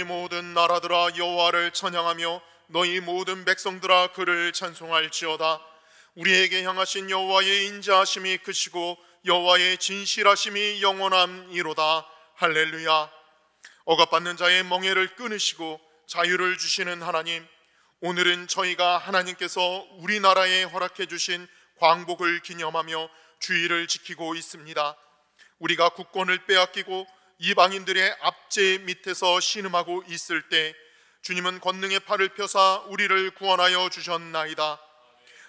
너희 모든 나라들아 여호와를 찬양하며 너희 모든 백성들아 그를 찬송할지어다. 우리에게 향하신 여호와의 인자하심이 크시고 여호와의 진실하심이 영원함이로다. 할렐루야. 억압받는 자의 멍에를 끊으시고 자유를 주시는 하나님, 오늘은 저희가 하나님께서 우리나라에 허락해 주신 광복을 기념하며 주의를 지키고 있습니다. 우리가 국권을 빼앗기고 이방인들의 압제 밑에서 신음하고 있을 때 주님은 권능의 팔을 펴사 우리를 구원하여 주셨나이다.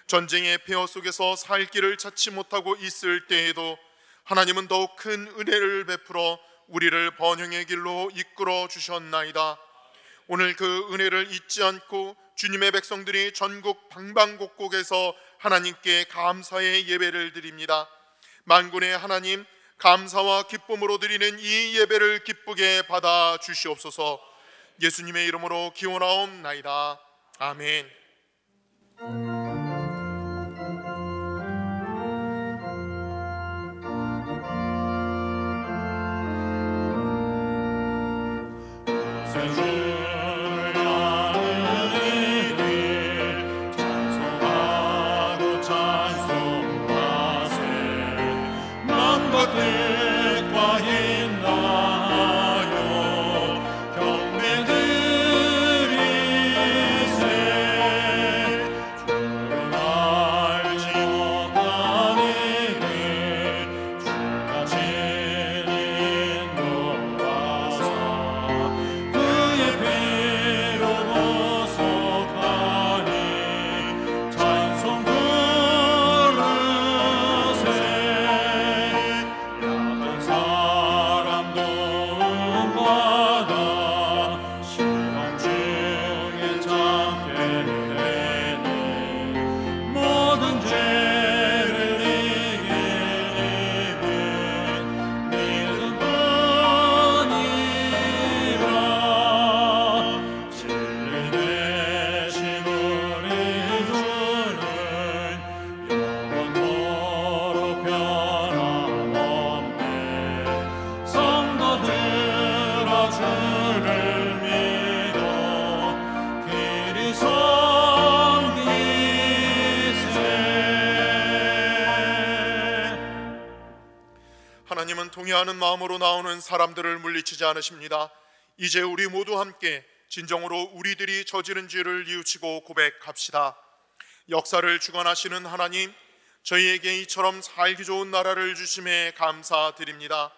전쟁의 폐허 속에서 살 길을 찾지 못하고 있을 때에도 하나님은 더욱 큰 은혜를 베풀어 우리를 번영의 길로 이끌어 주셨나이다. 오늘 그 은혜를 잊지 않고 주님의 백성들이 전국 방방곡곡에서 하나님께 감사의 예배를 드립니다. 만군의 하나님, 감사와 기쁨으로 드리는 이 예배를 기쁘게 받아 주시옵소서. 예수님의 이름으로 기원하옵나이다. 아멘. 하나님은 동의하는 마음으로 나오는 사람들을 물리치지 않으십니다. 이제 우리 모두 함께 진정으로 우리들이 저지른 죄를 뉘우치고 고백합시다. 역사를 주관하시는 하나님, 저희에게 이처럼 살기 좋은 나라를 주심에 감사드립니다.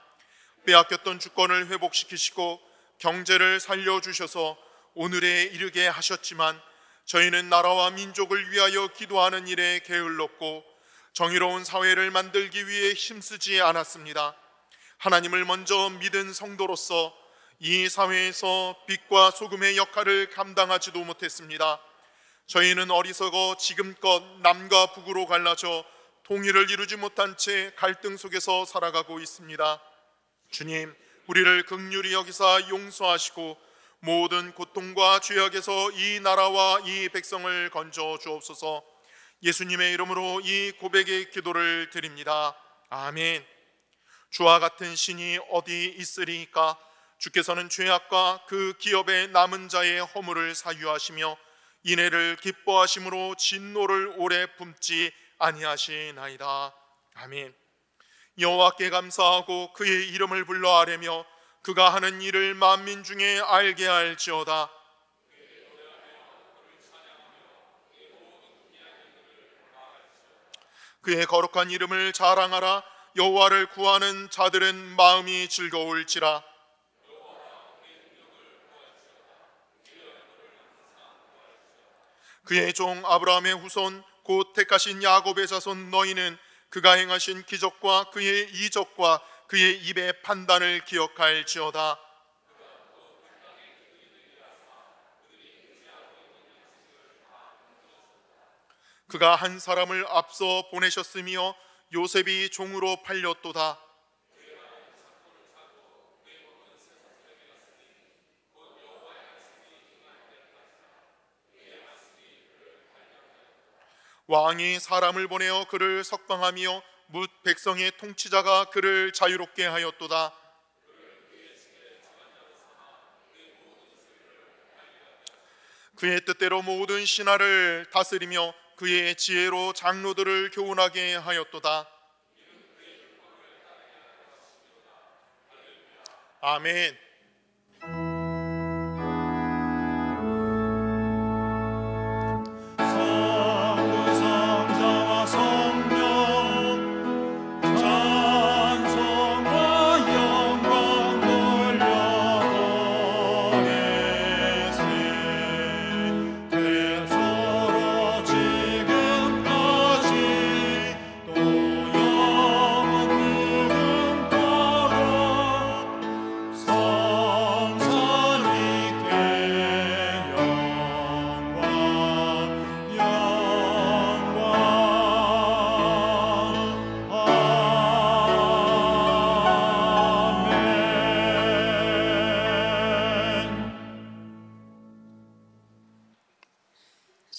빼앗겼던 주권을 회복시키시고 경제를 살려주셔서 오늘에 이르게 하셨지만 저희는 나라와 민족을 위하여 기도하는 일에 게을렀고 정의로운 사회를 만들기 위해 힘쓰지 않았습니다. 하나님을 먼저 믿은 성도로서 이 사회에서 빛과 소금의 역할을 감당하지도 못했습니다. 저희는 어리석어 지금껏 남과 북으로 갈라져 통일을 이루지 못한 채 갈등 속에서 살아가고 있습니다. 주님, 우리를 긍휼히 여기사 용서하시고 모든 고통과 죄악에서 이 나라와 이 백성을 건져 주옵소서. 예수님의 이름으로 이 고백의 기도를 드립니다. 아멘. 주와 같은 신이 어디 있으리이까? 주께서는 죄악과 그 기업의 남은 자의 허물을 사유하시며 인애를 기뻐하심으로 진노를 오래 품지 아니하시나이다. 아멘. 여호와께 감사하고 그의 이름을 불러 아뢰며 그가 하는 일을 만민 중에 알게 할지어다. 그의 거룩한 이름을 자랑하라. 여호와를 구하는 자들은 마음이 즐거울지라. 그의 종 아브라함의 후손 곧 택하신 야곱의 자손 너희는 그가 행하신 기적과 그의 이적과 그의 입의 판단을 기억할지어다. 그가 한 사람을 앞서 보내셨으며 요셉이 종으로 팔렸도다. 왕이 사람을 보내어 그를 석방하며 뭇 백성의 통치자가 그를 자유롭게 하였도다. 그의 뜻대로 모든 신하를 다스리며 그의 지혜로 장로들을 교훈하게 하였도다. 아멘.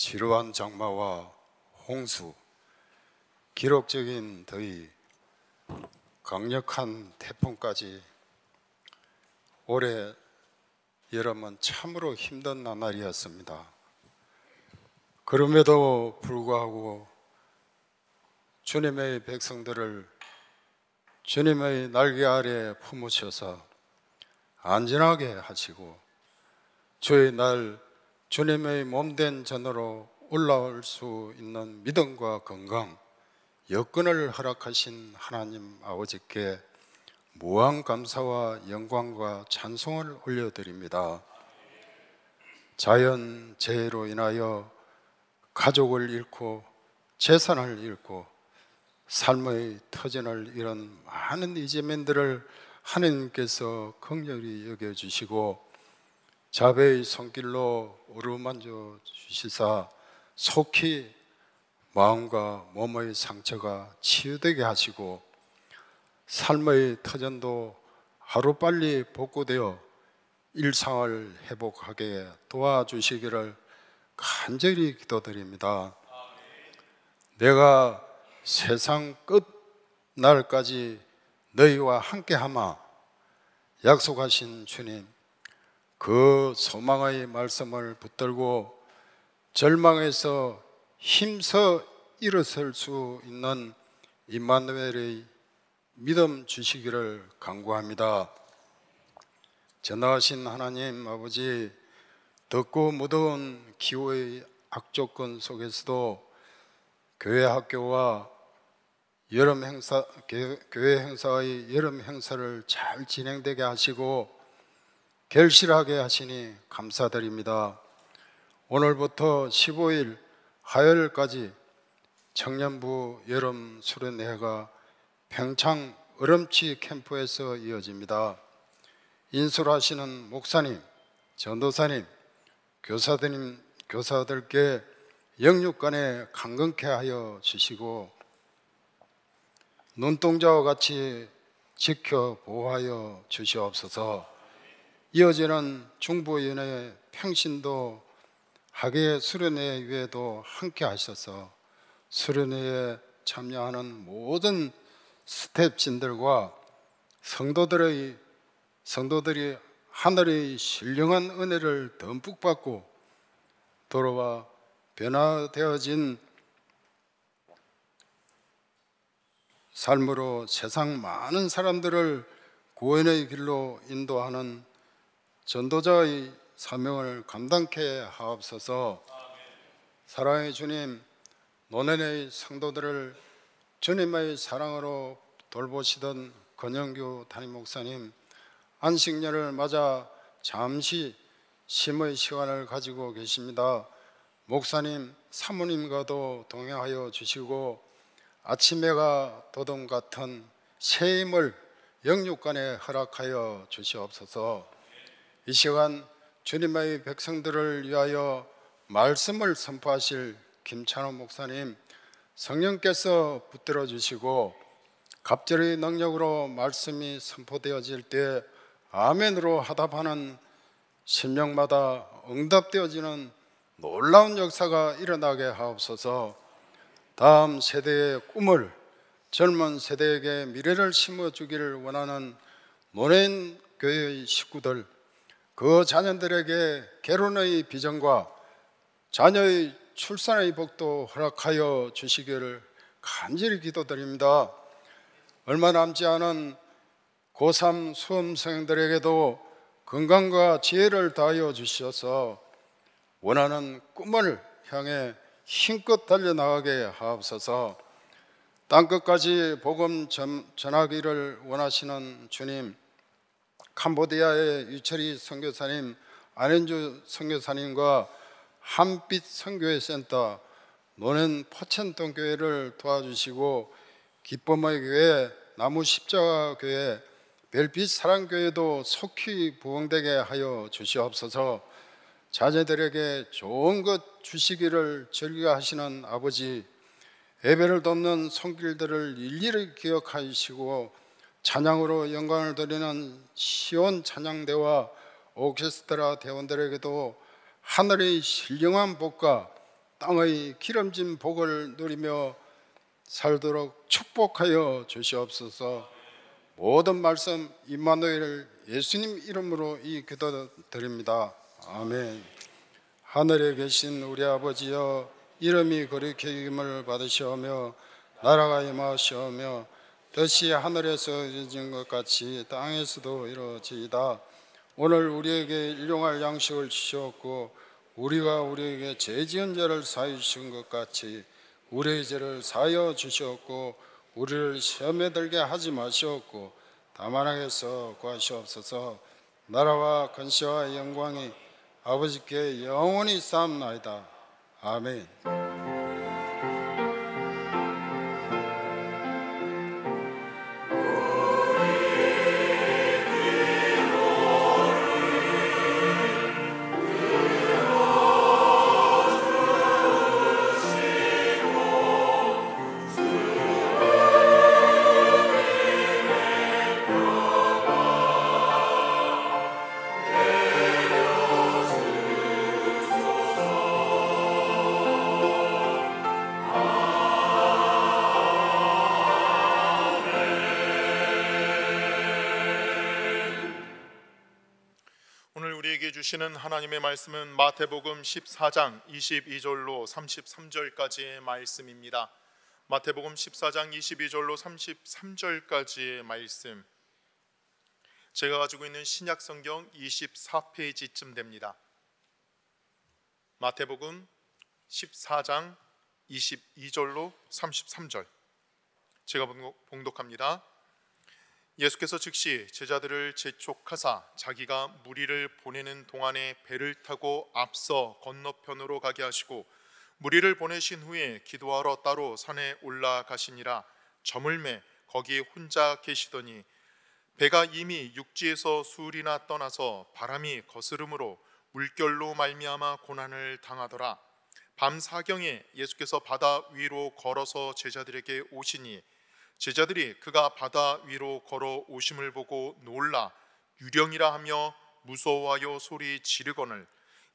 지루한 장마와 홍수, 기록적인 더위, 강력한 태풍까지 올해 여름은 참으로 힘든 나날이었습니다. 그럼에도 불구하고 주님의 백성들을 주님의 날개 아래 품으셔서 안전하게 하시고 주의 날 주님의 몸된 전으로 올라올 수 있는 믿음과 건강, 여건을 허락하신 하나님 아버지께 무한 감사와 영광과 찬송을 올려드립니다. 자연 재해로 인하여 가족을 잃고 재산을 잃고 삶의 터전을 잃은 많은 이재민들을 하나님께서 긍휼히 여겨주시고 자비의 손길로 어루만져 주시사 속히 마음과 몸의 상처가 치유되게 하시고 삶의 터전도 하루빨리 복구되어 일상을 회복하게 도와주시기를 간절히 기도드립니다. 내가 세상 끝 날까지 너희와 함께하마 약속하신 주님, 그 소망의 말씀을 붙들고 절망에서 힘써 일어설 수 있는 임마누엘의 믿음 주시기를 간구합니다. 전능하신 하나님 아버지, 덥고 무더운 기후의 악조건 속에서도 교회 학교와 교회 행사의 여름 행사를 잘 진행되게 하시고 결실하게 하시니 감사드립니다. 오늘부터 15일 화요일까지 청년부 여름 수련회가 평창 얼음치 캠프에서 이어집니다. 인솔하시는 목사님, 전도사님, 교사들께 영육간에 강건케 하여 주시고 눈동자와 같이 지켜 보호하여 주시옵소서. 이어지는 중부연회 평신도 학예 수련회 외에도 함께 하셔서 수련회에 참여하는 모든 스태프진들과 성도들이 하늘의 신령한 은혜를 듬뿍 받고 돌아와 변화되어진 삶으로 세상 많은 사람들을 구원의 길로 인도하는 전도자의 사명을 감당케 하옵소서. 사랑의 주님, 노년의 성도들을 주님의 사랑으로 돌보시던 권영규 담임 목사님, 안식년을 맞아 잠시 쉼의 시간을 가지고 계십니다. 목사님, 사모님과도 동행하여 주시고 아침해가 도동 같은 새 힘을 영육간에 허락하여 주시옵소서. 이 시간 주님의 백성들을 위하여 말씀을 선포하실 김찬호 목사님, 성령께서 붙들어 주시고 갑절의 능력으로 말씀이 선포되어질 때 아멘으로 하답하는 심령마다 응답되어지는 놀라운 역사가 일어나게 하옵소서. 다음 세대의 꿈을 젊은 세대에게 미래를 심어주기를 원하는 노년 교회의 식구들, 그 자녀들에게 결혼의 비전과 자녀의 출산의 복도 허락하여 주시기를 간절히 기도드립니다. 얼마 남지 않은 고3 수험생들에게도 건강과 지혜를 다하여 주셔서 원하는 꿈을 향해 힘껏 달려나가게 하옵소서. 땅끝까지 복음 전하기를 원하시는 주님, 캄보디아의 유철이 선교사님, 안현주 선교사님과 한빛 선교회 센터, 노년 포천동 교회를 도와주시고 기쁨의 교회, 나무 십자가 교회, 별빛 사랑교회도 속히 부흥되게 하여 주시옵소서. 자녀들에게 좋은 것 주시기를 즐겨하시는 아버지, 예배를 돕는 손길들을 일일이 기억하시고 찬양으로 영광을 드리는 시온 찬양대와 오케스트라 대원들에게도 하늘의 신령한 복과 땅의 기름진 복을 누리며 살도록 축복하여 주시옵소서. 모든 말씀 임마누엘 예수님 이름으로 이 기도 드립니다. 아멘. 하늘에 계신 우리 아버지여, 이름이 거룩히 여김을 받으시오며 나라가 임하시오며 뜻이 하늘에서 이루어진 것 같이 땅에서도 이루어지이다. 오늘 우리에게 일용할 양식을 주시옵고 우리가 우리에게 죄 지은 자를 사하여 주신 것 같이 우리의 죄를 사하여 주시옵고 우리를 시험에 들게 하지 마시옵고 다만 악에서 구하시옵소서. 나라와 권세와 영광이 아버지께 영원히 쌓옵나이다. 아멘. 주시는 하나님의 말씀은 마태복음 14장 22절로 33절까지의 말씀입니다. 마태복음 14장 22절로 33절까지의 말씀, 제가 가지고 있는 신약성경 24페이지쯤 됩니다. 마태복음 14장 22절로 33절, 제가 봉독합니다. 예수께서 즉시 제자들을 재촉하사 자기가 무리를 보내는 동안에 배를 타고 앞서 건너편으로 가게 하시고 무리를 보내신 후에 기도하러 따로 산에 올라가시니라. 저물매 거기 혼자 계시더니 배가 이미 육지에서 수울이나 떠나서 바람이 거스름으로 물결로 말미암아 고난을 당하더라. 밤 사경에 예수께서 바다 위로 걸어서 제자들에게 오시니 제자들이 그가 바다 위로 걸어 오심을 보고 놀라 유령이라 하며 무서워하여 소리 지르거늘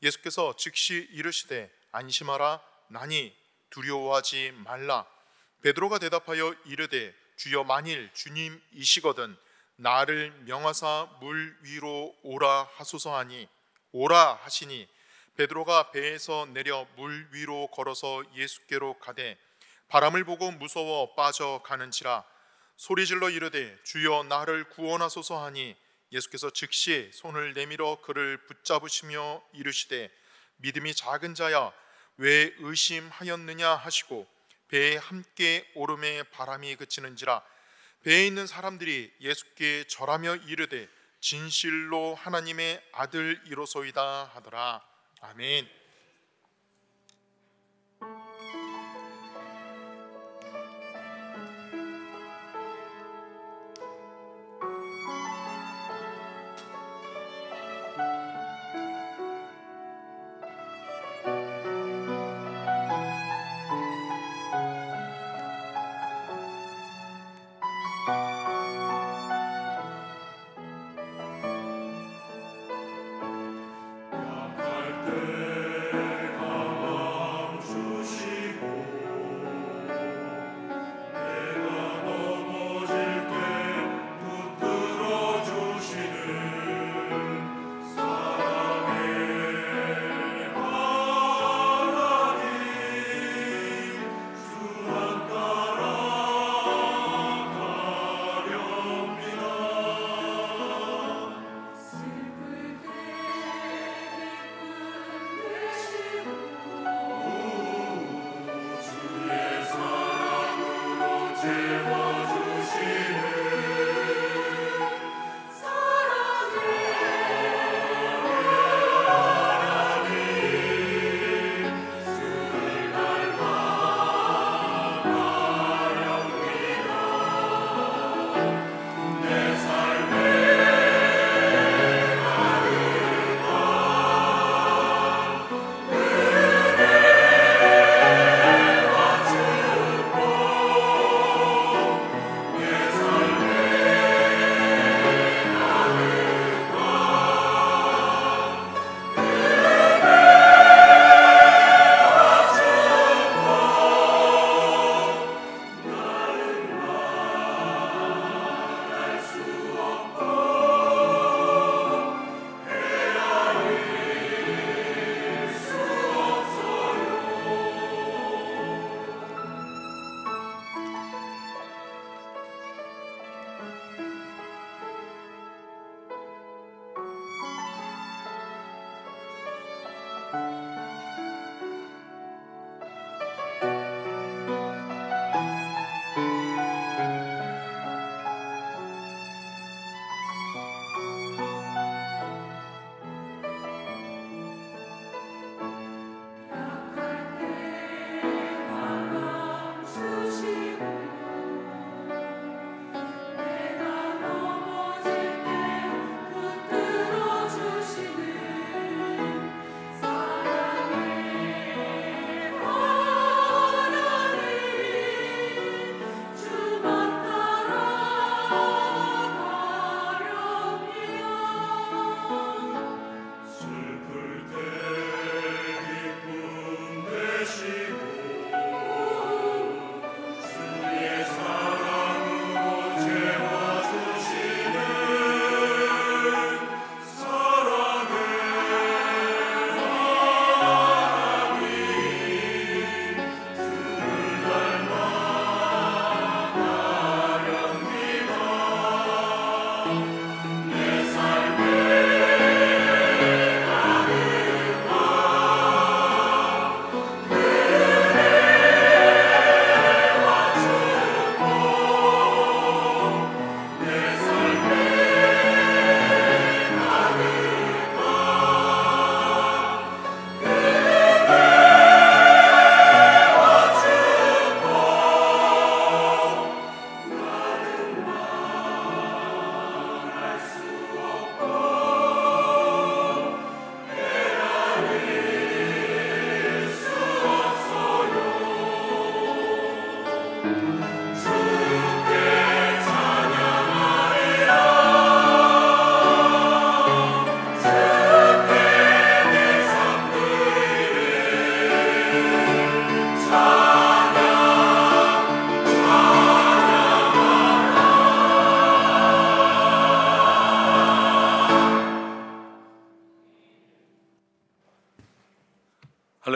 예수께서 즉시 이르시되 안심하라, 나니 두려워하지 말라. 베드로가 대답하여 이르되 주여, 만일 주님이시거든 나를 명하사 물 위로 오라 하소서 하니 오라 하시니 베드로가 배에서 내려 물 위로 걸어서 예수께로 가되 바람을 보고 무서워 빠져가는지라. 소리질러 이르되 주여 나를 구원하소서 하니 예수께서 즉시 손을 내밀어 그를 붙잡으시며 이르시되 믿음이 작은 자야, 왜 의심하였느냐 하시고 배에 함께 오름에 바람이 그치는지라. 배에 있는 사람들이 예수께 절하며 이르되 진실로 하나님의 아들이로소이다 하더라. 아멘. 약할 때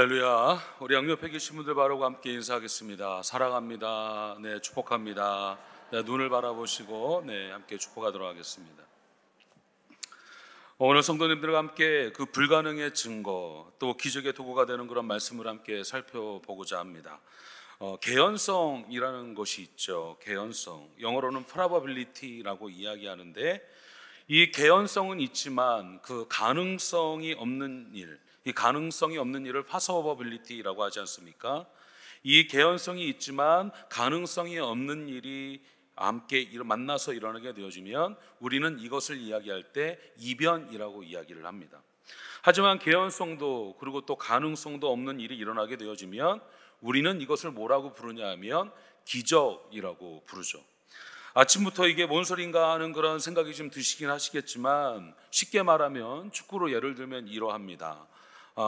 할렐루야. 우리 양옆에 계신 분들 바로 함께 인사하겠습니다. 사랑합니다. 네, 축복합니다. 네, 눈을 바라보시고 함께 축복하도록 하겠습니다. 오늘 성도님들과 함께 그 불가능의 증거, 또 기적의 도구가 되는 그런 말씀을 함께 살펴보고자 합니다. 개연성이라는 것이 있죠. 개연성, 영어로는 probability라고 이야기하는데, 이 개연성은 있지만 그 가능성이 없는 일, 이 가능성이 없는 일을 possibility라고 하지 않습니까? 이 개연성이 있지만 가능성이 없는 일이 함께 만나서 일어나게 되어지면 우리는 이것을 이야기할 때 이변이라고 이야기를 합니다. 하지만 개연성도 그리고 또 가능성도 없는 일이 일어나게 되어지면 우리는 이것을 뭐라고 부르냐 하면 기적이라고 부르죠. 아침부터 이게 뭔 소린가 하는 그런 생각이 좀 드시긴 하시겠지만, 쉽게 말하면 축구로 예를 들면 이러합니다.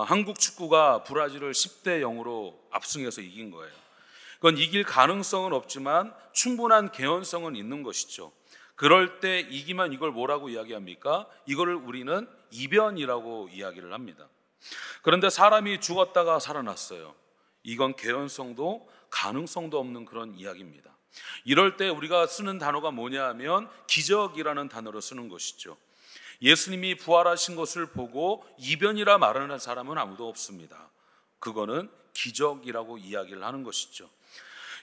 한국 축구가 브라질을 10대 0으로 압승해서 이긴 거예요. 그건 이길 가능성은 없지만 충분한 개연성은 있는 것이죠. 그럴 때 이기면 이걸 뭐라고 이야기합니까? 이거를 우리는 이변이라고 이야기를 합니다. 그런데 사람이 죽었다가 살아났어요. 이건 개연성도 가능성도 없는 그런 이야기입니다. 이럴 때 우리가 쓰는 단어가 뭐냐 하면 기적이라는 단어를 쓰는 것이죠. 예수님이 부활하신 것을 보고 이변이라 말하는 사람은 아무도 없습니다. 그거는 기적이라고 이야기를 하는 것이죠.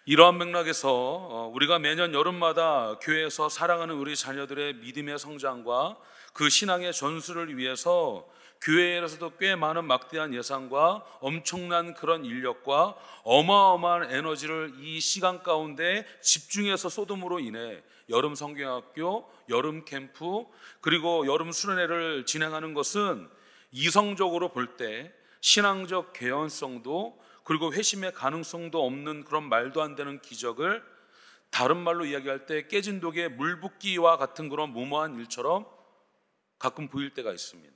이러한 맥락에서 우리가 매년 여름마다 교회에서 사랑하는 우리 자녀들의 믿음의 성장과 그 신앙의 전수를 위해서 교회에서도 꽤 많은 막대한 예산과 엄청난 그런 인력과 어마어마한 에너지를 이 시간 가운데 집중해서 쏟음으로 인해 여름 성경학교, 여름 캠프, 그리고 여름 수련회를 진행하는 것은 이성적으로 볼 때 신앙적 개연성도 그리고 회심의 가능성도 없는 그런 말도 안 되는 기적을 다른 말로 이야기할 때 깨진 독에 물 붓기와 같은 그런 무모한 일처럼 가끔 보일 때가 있습니다.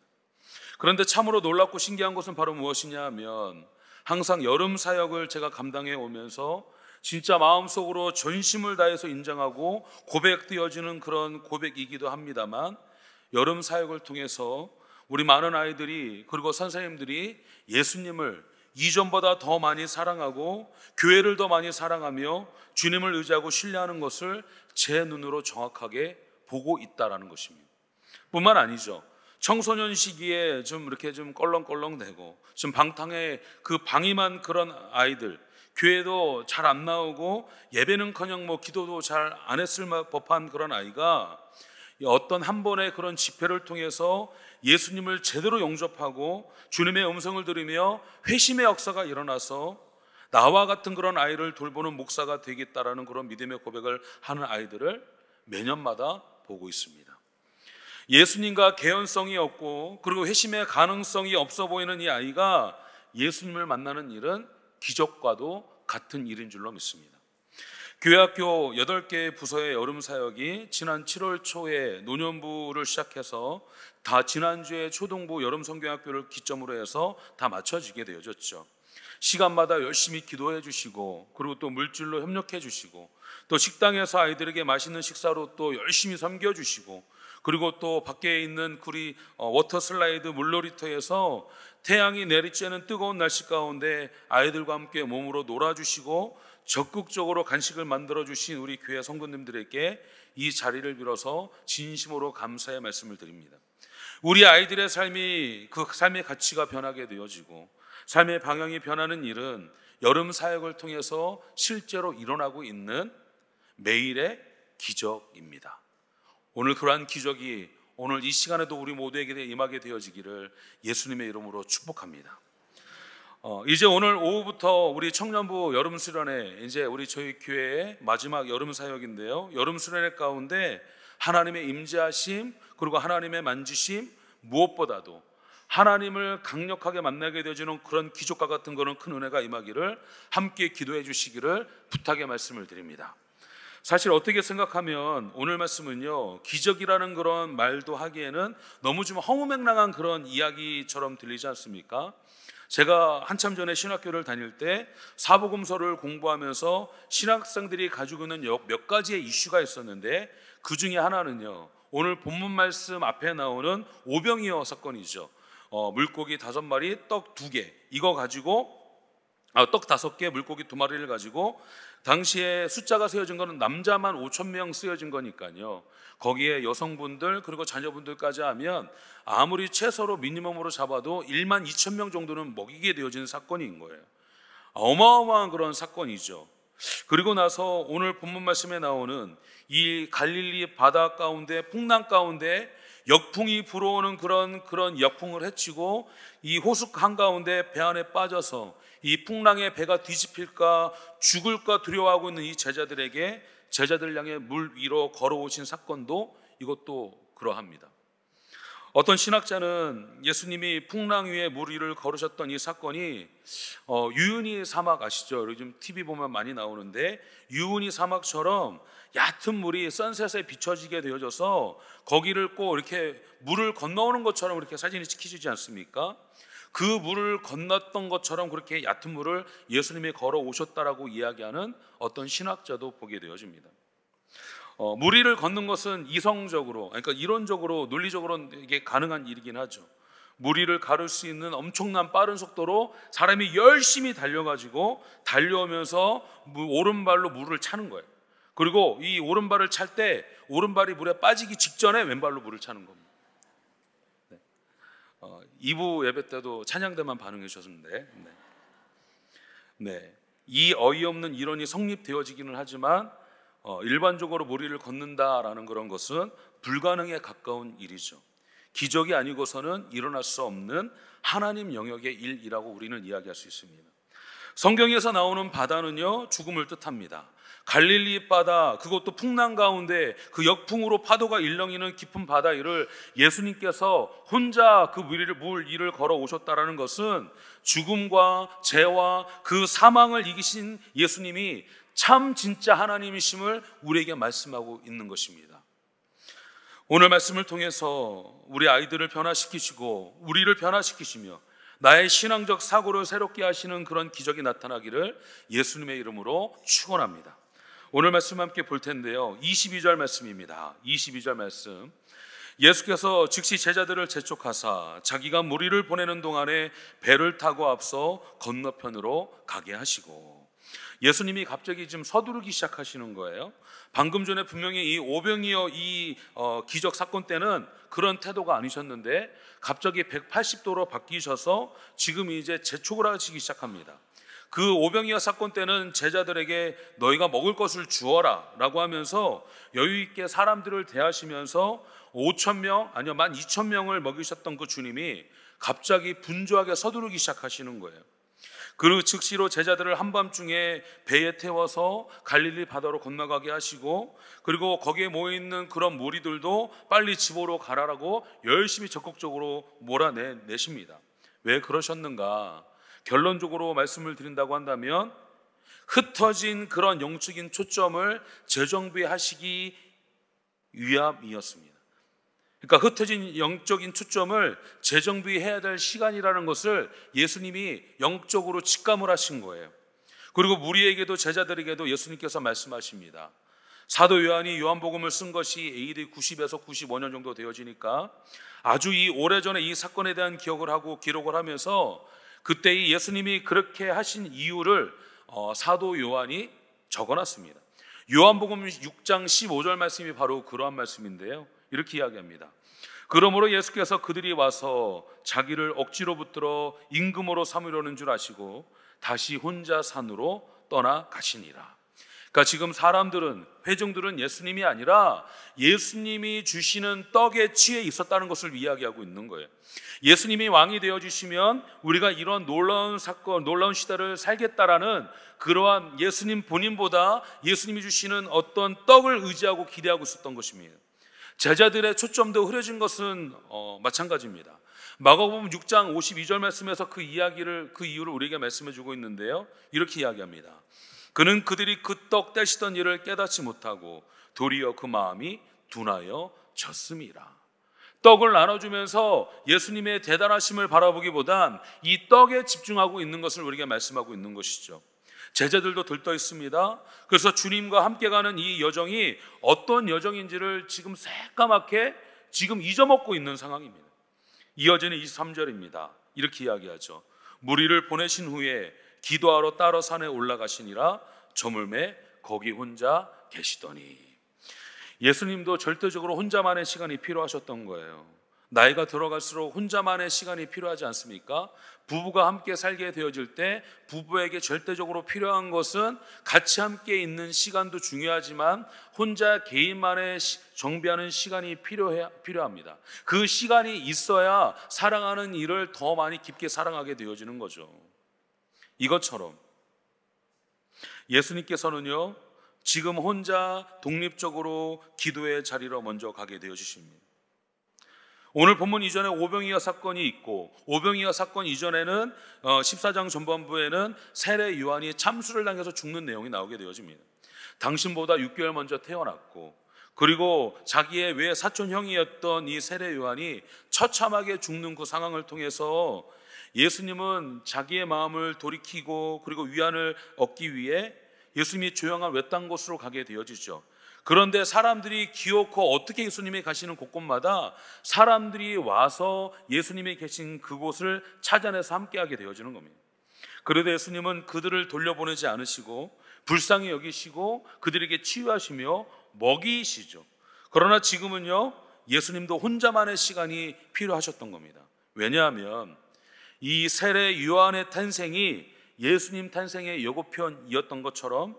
그런데 참으로 놀랍고 신기한 것은 바로 무엇이냐 하면, 항상 여름 사역을 제가 감당해 오면서 진짜 마음속으로 전심을 다해서 인정하고 고백되어지는 그런 고백이기도 합니다만, 여름 사역을 통해서 우리 많은 아이들이 그리고 선생님들이 예수님을 이전보다 더 많이 사랑하고 교회를 더 많이 사랑하며 주님을 의지하고 신뢰하는 것을 제 눈으로 정확하게 보고 있다라는 것입니다. 뿐만 아니죠. 청소년 시기에 좀 이렇게 좀 껄렁껄렁대고 좀 방탕에 그 방임한 그런 아이들, 교회도 잘 안 나오고 예배는커녕 뭐 기도도 잘 안 했을 법한 그런 아이가 어떤 한 번의 그런 집회를 통해서 예수님을 제대로 영접하고 주님의 음성을 들으며 회심의 역사가 일어나서 나와 같은 그런 아이를 돌보는 목사가 되겠다라는 그런 믿음의 고백을 하는 아이들을 매년마다 보고 있습니다. 예수님과 개연성이 없고 그리고 회심의 가능성이 없어 보이는 이 아이가 예수님을 만나는 일은 기적과도 같은 일인 줄로 믿습니다. 교회학교 8개 부서의 여름 사역이 지난 7월 초에 노년부를 시작해서 다 지난주에 초동부 여름 성경학교를 기점으로 해서 다 마쳐지게 되어졌죠. 시간마다 열심히 기도해 주시고 그리고 또 물질로 협력해 주시고 또 식당에서 아이들에게 맛있는 식사로 또 열심히 섬겨 주시고 그리고 또 밖에 있는 구리 워터 슬라이드 물놀이터에서 태양이 내리쬐는 뜨거운 날씨 가운데 아이들과 함께 몸으로 놀아주시고 적극적으로 간식을 만들어주신 우리 교회 성도님들에게 이 자리를 빌어서 진심으로 감사의 말씀을 드립니다. 우리 아이들의 삶이 그 삶의 가치가 변하게 되어지고 삶의 방향이 변하는 일은 여름 사역을 통해서 실제로 일어나고 있는 매일의 기적입니다. 오늘 그러한 기적이 오늘 이 시간에도 우리 모두에게 임하게 되어지기를 예수님의 이름으로 축복합니다. 이제 오늘 오후부터 우리 청년부 여름 수련회, 이제 우리 저희 교회의 마지막 여름 사역인데요. 여름 수련회 가운데 하나님의 임재하심 그리고 하나님의 만지심, 무엇보다도 하나님을 강력하게 만나게 되어지는 그런 기적과 같은 거는 큰 은혜가 임하기를 함께 기도해 주시기를 부탁의 말씀을 드립니다. 사실 어떻게 생각하면 오늘 말씀은요, 기적이라는 그런 말도 하기에는 너무 좀 허무맹랑한 그런 이야기처럼 들리지 않습니까? 제가 한참 전에 신학교를 다닐 때 사복음서를 공부하면서 신학생들이 가지고 있는 몇 가지의 이슈가 있었는데 그 중에 하나는요, 오늘 본문 말씀 앞에 나오는 오병이어 사건이죠. 물고기 5마리, 떡 2개 이거 가지고 떡 5개, 물고기 2마리를 가지고 당시에 숫자가 세워진 거는 남자만 5,000명 쓰여진 거니까요. 거기에 여성분들 그리고 자녀분들까지 하면 아무리 최소로 미니멈으로 잡아도 12,000명 정도는 먹이게 되어진 사건인 거예요. 어마어마한 그런 사건이죠. 그리고 나서 오늘 본문 말씀에 나오는 이 갈릴리 바다 가운데 풍랑 가운데 역풍이 불어오는 그런 역풍을 헤치고 이 호수 한가운데 배 안에 빠져서 이 풍랑에 배가 뒤집힐까 죽을까 두려워하고 있는 이 제자들에게 제자들 향해 물 위로 걸어오신 사건도 이것도 그러합니다. 어떤 신학자는 예수님이 풍랑 위에 물 위를 걸으셨던 이 사건이 유은희 사막 아시죠? 요즘 TV 보면 많이 나오는데 유은희 사막처럼 얕은 물이 선셋에 비춰지게 되어져서 거기를 꼭 이렇게 물을 건너오는 것처럼 이렇게 사진이 찍히지 않습니까? 그 물을 건넜던 것처럼 그렇게 얕은 물을 예수님이 걸어오셨다라고 이야기하는 어떤 신학자도 보게 되어집니다. 물 위를 걷는 것은 이성적으로, 그러니까 이론적으로, 논리적으로 이게 가능한 일이긴 하죠. 물 위를 가를 수 있는 엄청난 빠른 속도로 사람이 열심히 달려가지고 달려오면서 오른발로 물을 차는 거예요. 그리고 이 오른발을 찰 때 오른발이 물에 빠지기 직전에 왼발로 물을 차는 겁니다. 2부 예배 때도 찬양대만 반응해 주셨는데 이 어이없는 이론이 성립되어지기는 하지만 일반적으로 물 위를 걷는다라는 그런 것은 불가능에 가까운 일이죠. 기적이 아니고서는 일어날 수 없는 하나님 영역의 일이라고 우리는 이야기할 수 있습니다. 성경에서 나오는 바다는요, 죽음을 뜻합니다. 갈릴리 바다, 그것도 풍랑 가운데 그 역풍으로 파도가 일렁이는 깊은 바다 위를 예수님께서 혼자 그 물 위를 걸어오셨다라는 것은 죽음과 죄와 그 사망을 이기신 예수님이 참 진짜 하나님이심을 우리에게 말씀하고 있는 것입니다. 오늘 말씀을 통해서 우리 아이들을 변화시키시고 우리를 변화시키시며 나의 신앙적 사고를 새롭게 하시는 그런 기적이 나타나기를 예수님의 이름으로 축원합니다. 오늘 말씀 함께 볼 텐데요, 22절 말씀입니다. 22절 말씀, 예수께서 즉시 제자들을 재촉하사 자기가 무리를 보내는 동안에 배를 타고 앞서 건너편으로 가게 하시고, 예수님이 갑자기 지금 서두르기 시작하시는 거예요. 방금 전에 분명히 이 오병이어 이 기적 사건 때는 그런 태도가 아니셨는데 갑자기 180도로 바뀌셔서 지금 이제 재촉을 하시기 시작합니다. 그 오병이어 사건 때는 제자들에게 너희가 먹을 것을 주어라 라고 하면서 여유 있게 사람들을 대하시면서 5,000명 아니요 12,000명을 먹이셨던 그 주님이 갑자기 분주하게 서두르기 시작하시는 거예요. 그 즉시로 제자들을 한밤중에 배에 태워서 갈릴리 바다로 건너가게 하시고, 그리고 거기에 모여있는 그런 무리들도 빨리 집으로 가라라고 열심히 적극적으로 몰아내십니다. 왜 그러셨는가? 결론적으로 말씀을 드린다고 한다면 흩어진 그런 영적인 초점을 재정비하시기 위함이었습니다. 그러니까 흩어진 영적인 초점을 재정비해야 될 시간이라는 것을 예수님이 영적으로 직감을 하신 거예요. 그리고 무리에게도 제자들에게도 예수님께서 말씀하십니다. 사도 요한이 요한복음을 쓴 것이 AD 90에서 95년 정도 되어지니까 아주 이 오래전에 이 사건에 대한 기억을 하고 기록을 하면서 그때 이 예수님이 그렇게 하신 이유를 사도 요한이 적어놨습니다. 요한복음 6장 15절 말씀이 바로 그러한 말씀인데요, 이렇게 이야기합니다. 그러므로 예수께서 그들이 와서 자기를 억지로 붙들어 임금으로 삼으려는 줄 아시고 다시 혼자 산으로 떠나가시니라. 그러니까 지금 사람들은, 회중들은 예수님이 아니라 예수님이 주시는 떡에 취해 있었다는 것을 이야기하고 있는 거예요. 예수님이 왕이 되어주시면 우리가 이런 놀라운 사건, 놀라운 시대를 살겠다라는 그러한 예수님 본인보다 예수님이 주시는 어떤 떡을 의지하고 기대하고 있었던 것입니다. 제자들의 초점도 흐려진 것은 마찬가지입니다. 마가복음 6장 52절 말씀에서 그 이유를 우리에게 말씀해 주고 있는데요, 이렇게 이야기합니다. 그는 그들이 그 떡 떼시던 일을 깨닫지 못하고 도리어 그 마음이 둔하여 졌음이라. 떡을 나눠주면서 예수님의 대단하심을 바라보기보단 이 떡에 집중하고 있는 것을 우리에게 말씀하고 있는 것이죠. 제자들도 들떠 있습니다. 그래서 주님과 함께 가는 이 여정이 어떤 여정인지를 지금 새까맣게 지금 잊어먹고 있는 상황입니다. 이어지는 23절입니다. 이렇게 이야기하죠. 무리를 보내신 후에 기도하러 따로 산에 올라가시니라 저물매 거기 혼자 계시더니. 예수님도 절대적으로 혼자만의 시간이 필요하셨던 거예요. 나이가 들어갈수록 혼자만의 시간이 필요하지 않습니까? 부부가 함께 살게 되어질 때 부부에게 절대적으로 필요한 것은 같이 함께 있는 시간도 중요하지만 혼자 개인만의 정비하는 시간이 필요합니다. 그 시간이 있어야 사랑하는 이를 더 많이 깊게 사랑하게 되어지는 거죠. 이것처럼 예수님께서는요, 지금 혼자 독립적으로 기도의 자리로 먼저 가게 되어주십니다. 오늘 본문 이전에 오병이어 사건이 있고, 오병이어 사건 이전에는 14장 전반부에는 세례 요한이 참수를 당해서 죽는 내용이 나오게 되어집니다. 당신보다 6개월 먼저 태어났고, 그리고 자기의 외 사촌 형이었던 이 세례 요한이 처참하게 죽는 그 상황을 통해서 예수님은 자기의 마음을 돌이키고 그리고 위안을 얻기 위해 예수님이 조용한 외딴 곳으로 가게 되어지죠. 그런데 사람들이 기어코 어떻게 예수님이 가시는 곳곳마다 사람들이 와서 예수님이 계신 그곳을 찾아내서 함께하게 되어지는 겁니다. 그래도 예수님은 그들을 돌려보내지 않으시고 불쌍히 여기시고 그들에게 치유하시며 먹이시죠. 그러나 지금은요, 예수님도 혼자만의 시간이 필요하셨던 겁니다. 왜냐하면 이 세례 요한의 탄생이 예수님 탄생의 예고편이었던 것처럼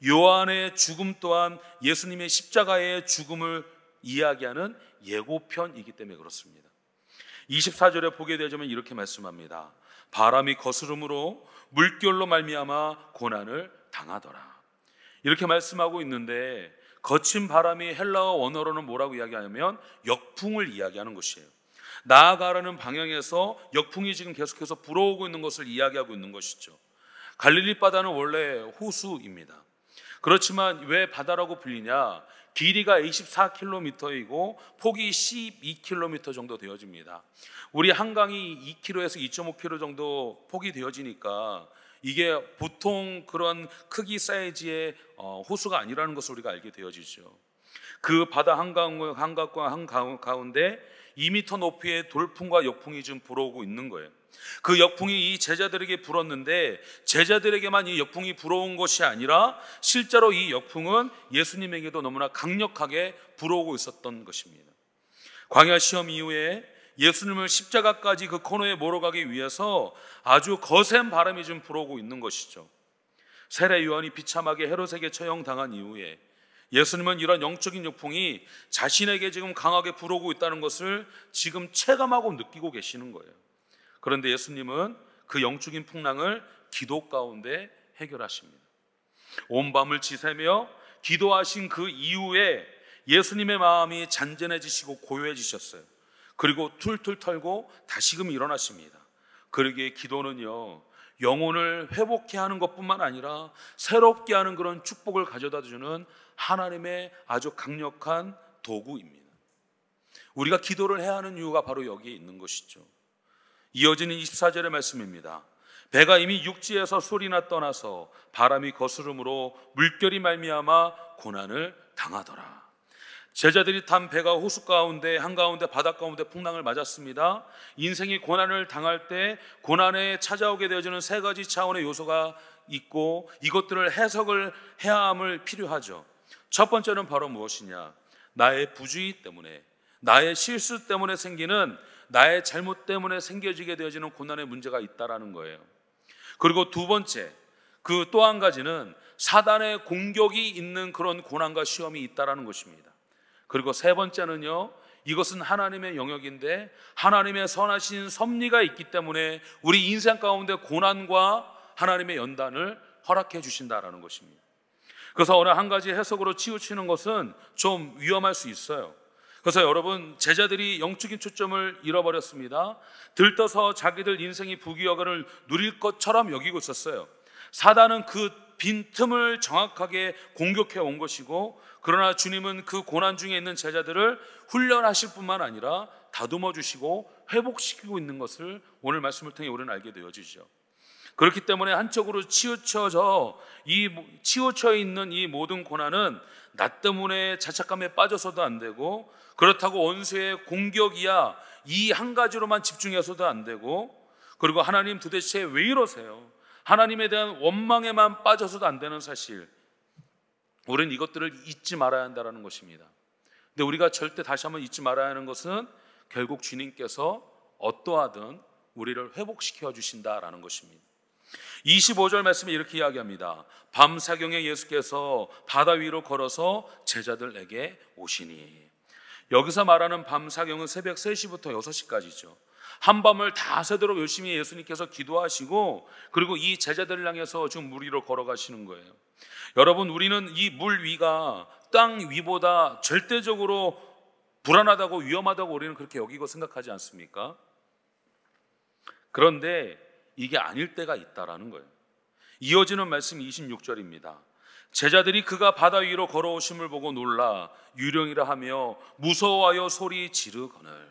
요한의 죽음 또한 예수님의 십자가의 죽음을 이야기하는 예고편이기 때문에 그렇습니다. 24절에 보게 되자면 이렇게 말씀합니다. 바람이 거스름으로 물결로 말미암아 고난을 당하더라. 이렇게 말씀하고 있는데, 거친 바람이 헬라어 원어로는 뭐라고 이야기하냐면 역풍을 이야기하는 것이에요. 나아가라는 방향에서 역풍이 지금 계속해서 불어오고 있는 것을 이야기하고 있는 것이죠. 갈릴리 바다는 원래 호수입니다. 그렇지만 왜 바다라고 불리냐? 길이가 24km이고 폭이 12km 정도 되어집니다. 우리 한강이 2km에서 2.5km 정도 폭이 되어지니까 이게 보통 그런 크기 사이즈의 호수가 아니라는 것을 우리가 알게 되어지죠. 그 바다 한강과 한가운데 2m 높이의 돌풍과 역풍이 지금 불어오고 있는 거예요. 그 역풍이 이 제자들에게 불었는데 제자들에게만 이 역풍이 불어온 것이 아니라 실제로 이 역풍은 예수님에게도 너무나 강력하게 불어오고 있었던 것입니다. 광야 시험 이후에 예수님을 십자가까지 그 코너에 몰아가기 위해서 아주 거센 바람이 좀 불어오고 있는 것이죠. 세례 요한이 비참하게 헤롯에게 처형당한 이후에 예수님은 이런 영적인 역풍이 자신에게 지금 강하게 불어오고 있다는 것을 지금 체감하고 느끼고 계시는 거예요. 그런데 예수님은 그 영적인 풍랑을 기도 가운데 해결하십니다. 온 밤을 지새며 기도하신 그 이후에 예수님의 마음이 잔잔해지시고 고요해지셨어요. 그리고 툴툴 털고 다시금 일어나십니다. 그러기에 기도는요, 영혼을 회복케 하는 것뿐만 아니라 새롭게 하는 그런 축복을 가져다 주는 하나님의 아주 강력한 도구입니다. 우리가 기도를 해야 하는 이유가 바로 여기에 있는 것이죠. 이어지는 24절의 말씀입니다. 배가 이미 육지에서 소리나 떠나서 바람이 거스름으로 물결이 말미암아 고난을 당하더라. 제자들이 탄 배가 호수 가운데 한가운데 바닷가운데 풍랑을 맞았습니다. 인생이 고난을 당할 때 고난에 찾아오게 되어지는 세 가지 차원의 요소가 있고 이것들을 해석을 해야 함을 필요하죠. 첫 번째는 바로 무엇이냐? 나의 부주의 때문에, 나의 실수 때문에 생기는, 나의 잘못 때문에 생겨지게 되어지는 고난의 문제가 있다라는 거예요. 그리고 두 번째, 그 또 한 가지는 사단의 공격이 있는 그런 고난과 시험이 있다라는 것입니다. 그리고 세 번째는요, 이것은 하나님의 영역인데 하나님의 선하신 섭리가 있기 때문에 우리 인생 가운데 고난과 하나님의 연단을 허락해 주신다라는 것입니다. 그래서 어느 한 가지 해석으로 치우치는 것은 좀 위험할 수 있어요. 그래서 여러분, 제자들이 영적인 초점을 잃어버렸습니다. 들떠서 자기들 인생이 부귀영화를 누릴 것처럼 여기고 있었어요. 사단은 그 빈틈을 정확하게 공격해 온 것이고, 그러나 주님은 그 고난 중에 있는 제자들을 훈련하실 뿐만 아니라 다듬어 주시고 회복시키고 있는 것을 오늘 말씀을 통해 우리는 알게 되어지죠. 그렇기 때문에 한쪽으로 치우쳐 있는 이 모든 고난은 나 때문에 자책감에 빠져서도 안 되고, 그렇다고 원수의 공격이야 이 한 가지로만 집중해서도 안 되고, 그리고 하나님 도대체 왜 이러세요? 하나님에 대한 원망에만 빠져서도 안 되는 사실, 우리는 이것들을 잊지 말아야 한다는 것입니다. 근데 우리가 절대 다시 한번 잊지 말아야 하는 것은 결국 주님께서 어떠하든 우리를 회복시켜 주신다라는 것입니다. 25절 말씀에 이렇게 이야기합니다. 밤사경에 예수께서 바다 위로 걸어서 제자들에게 오시니. 여기서 말하는 밤사경은 새벽 3시부터 6시까지죠. 한밤을 다 새도록 열심히 예수님께서 기도하시고, 그리고 이 제자들을 향해서 지금 물 위로 걸어가시는 거예요. 여러분, 우리는 이 물 위가 땅 위보다 절대적으로 불안하다고 위험하다고 우리는 그렇게 여기고 생각하지 않습니까? 그런데 이게 아닐 때가 있다라는 거예요. 이어지는 말씀 26절입니다. 제자들이 그가 바다 위로 걸어오심을 보고 놀라 유령이라 하며 무서워하여 소리 지르거늘.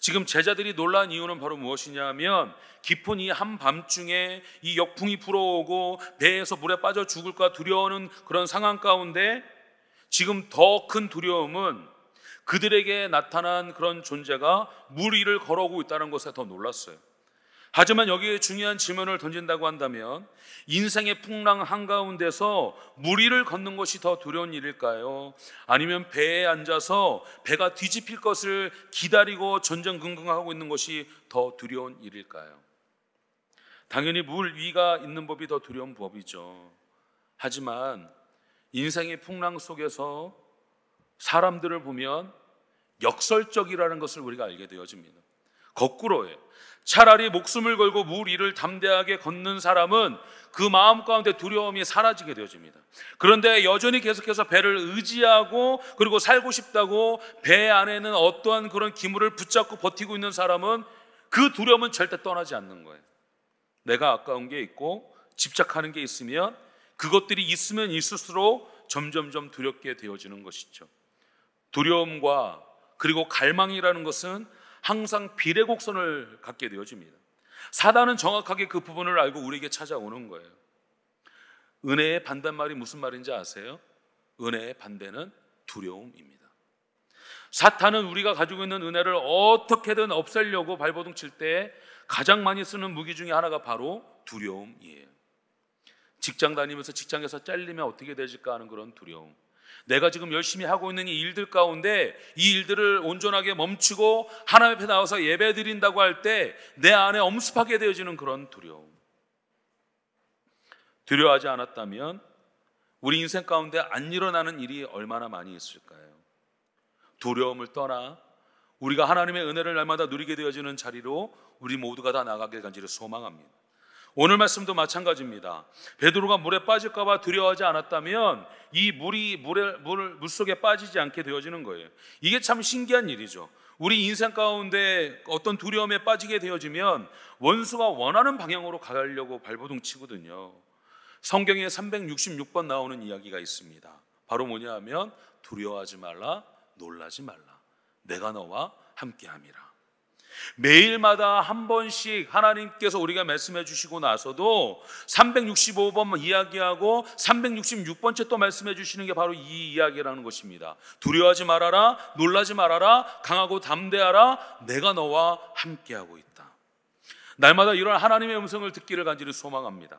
지금 제자들이 놀란 이유는 바로 무엇이냐 하면, 깊은 이 한밤중에 이 역풍이 불어오고 배에서 물에 빠져 죽을까 두려워하는 그런 상황 가운데 지금 더 큰 두려움은 그들에게 나타난 그런 존재가 물 위를 걸어오고 있다는 것에 더 놀랐어요. 하지만 여기에 중요한 질문을 던진다고 한다면, 인생의 풍랑 한가운데서 물 위를 걷는 것이 더 두려운 일일까요? 아니면 배에 앉아서 배가 뒤집힐 것을 기다리고 전전긍긍하고 있는 것이 더 두려운 일일까요? 당연히 물 위가 있는 법이 더 두려운 법이죠. 하지만 인생의 풍랑 속에서 사람들을 보면 역설적이라는 것을 우리가 알게 되어집니다. 거꾸로예요. 차라리 목숨을 걸고 물 위를 담대하게 걷는 사람은 그 마음 가운데 두려움이 사라지게 되어집니다. 그런데 여전히 계속해서 배를 의지하고 그리고 살고 싶다고 배 안에는 어떠한 그런 기물을 붙잡고 버티고 있는 사람은 그 두려움은 절대 떠나지 않는 거예요. 내가 아까운 게 있고 집착하는 게 있으면 그것들이 있으면 있을수록 점점점 두렵게 되어지는 것이죠. 두려움과 그리고 갈망이라는 것은 항상 비례곡선을 갖게 되어집니다. 사단은 정확하게 그 부분을 알고 우리에게 찾아오는 거예요. 은혜의 반대말이 무슨 말인지 아세요? 은혜의 반대는 두려움입니다. 사탄은 우리가 가지고 있는 은혜를 어떻게든 없애려고 발버둥 칠 때 가장 많이 쓰는 무기 중에 하나가 바로 두려움이에요. 직장 다니면서 직장에서 잘리면 어떻게 되질까 하는 그런 두려움, 내가 지금 열심히 하고 있는 이 일들 가운데 이 일들을 온전하게 멈추고 하나님 앞에 나와서 예배 드린다고 할 때 내 안에 엄습하게 되어지는 그런 두려움. 두려워하지 않았다면 우리 인생 가운데 안 일어나는 일이 얼마나 많이 있을까요? 두려움을 떠나 우리가 하나님의 은혜를 날마다 누리게 되어지는 자리로 우리 모두가 다 나가길 간절히 소망합니다. 오늘 말씀도 마찬가지입니다. 베드로가 물에 빠질까 봐 두려워하지 않았다면 이 물이 물속에 빠지지 않게 되어지는 거예요. 이게 참 신기한 일이죠. 우리 인생 가운데 어떤 두려움에 빠지게 되어지면 원수가 원하는 방향으로 가려고 발버둥 치거든요. 성경에 366번 나오는 이야기가 있습니다. 바로 뭐냐 하면 두려워하지 말라, 놀라지 말라, 내가 너와 함께함이라. 매일마다 한 번씩 하나님께서 우리가 말씀해 주시고 나서도 365번 이야기하고 366번째 또 말씀해 주시는 게 바로 이 이야기라는 것입니다. 두려워하지 말아라, 놀라지 말아라, 강하고 담대하라, 내가 너와 함께하고 있다. 날마다 이런 하나님의 음성을 듣기를 간절히 소망합니다.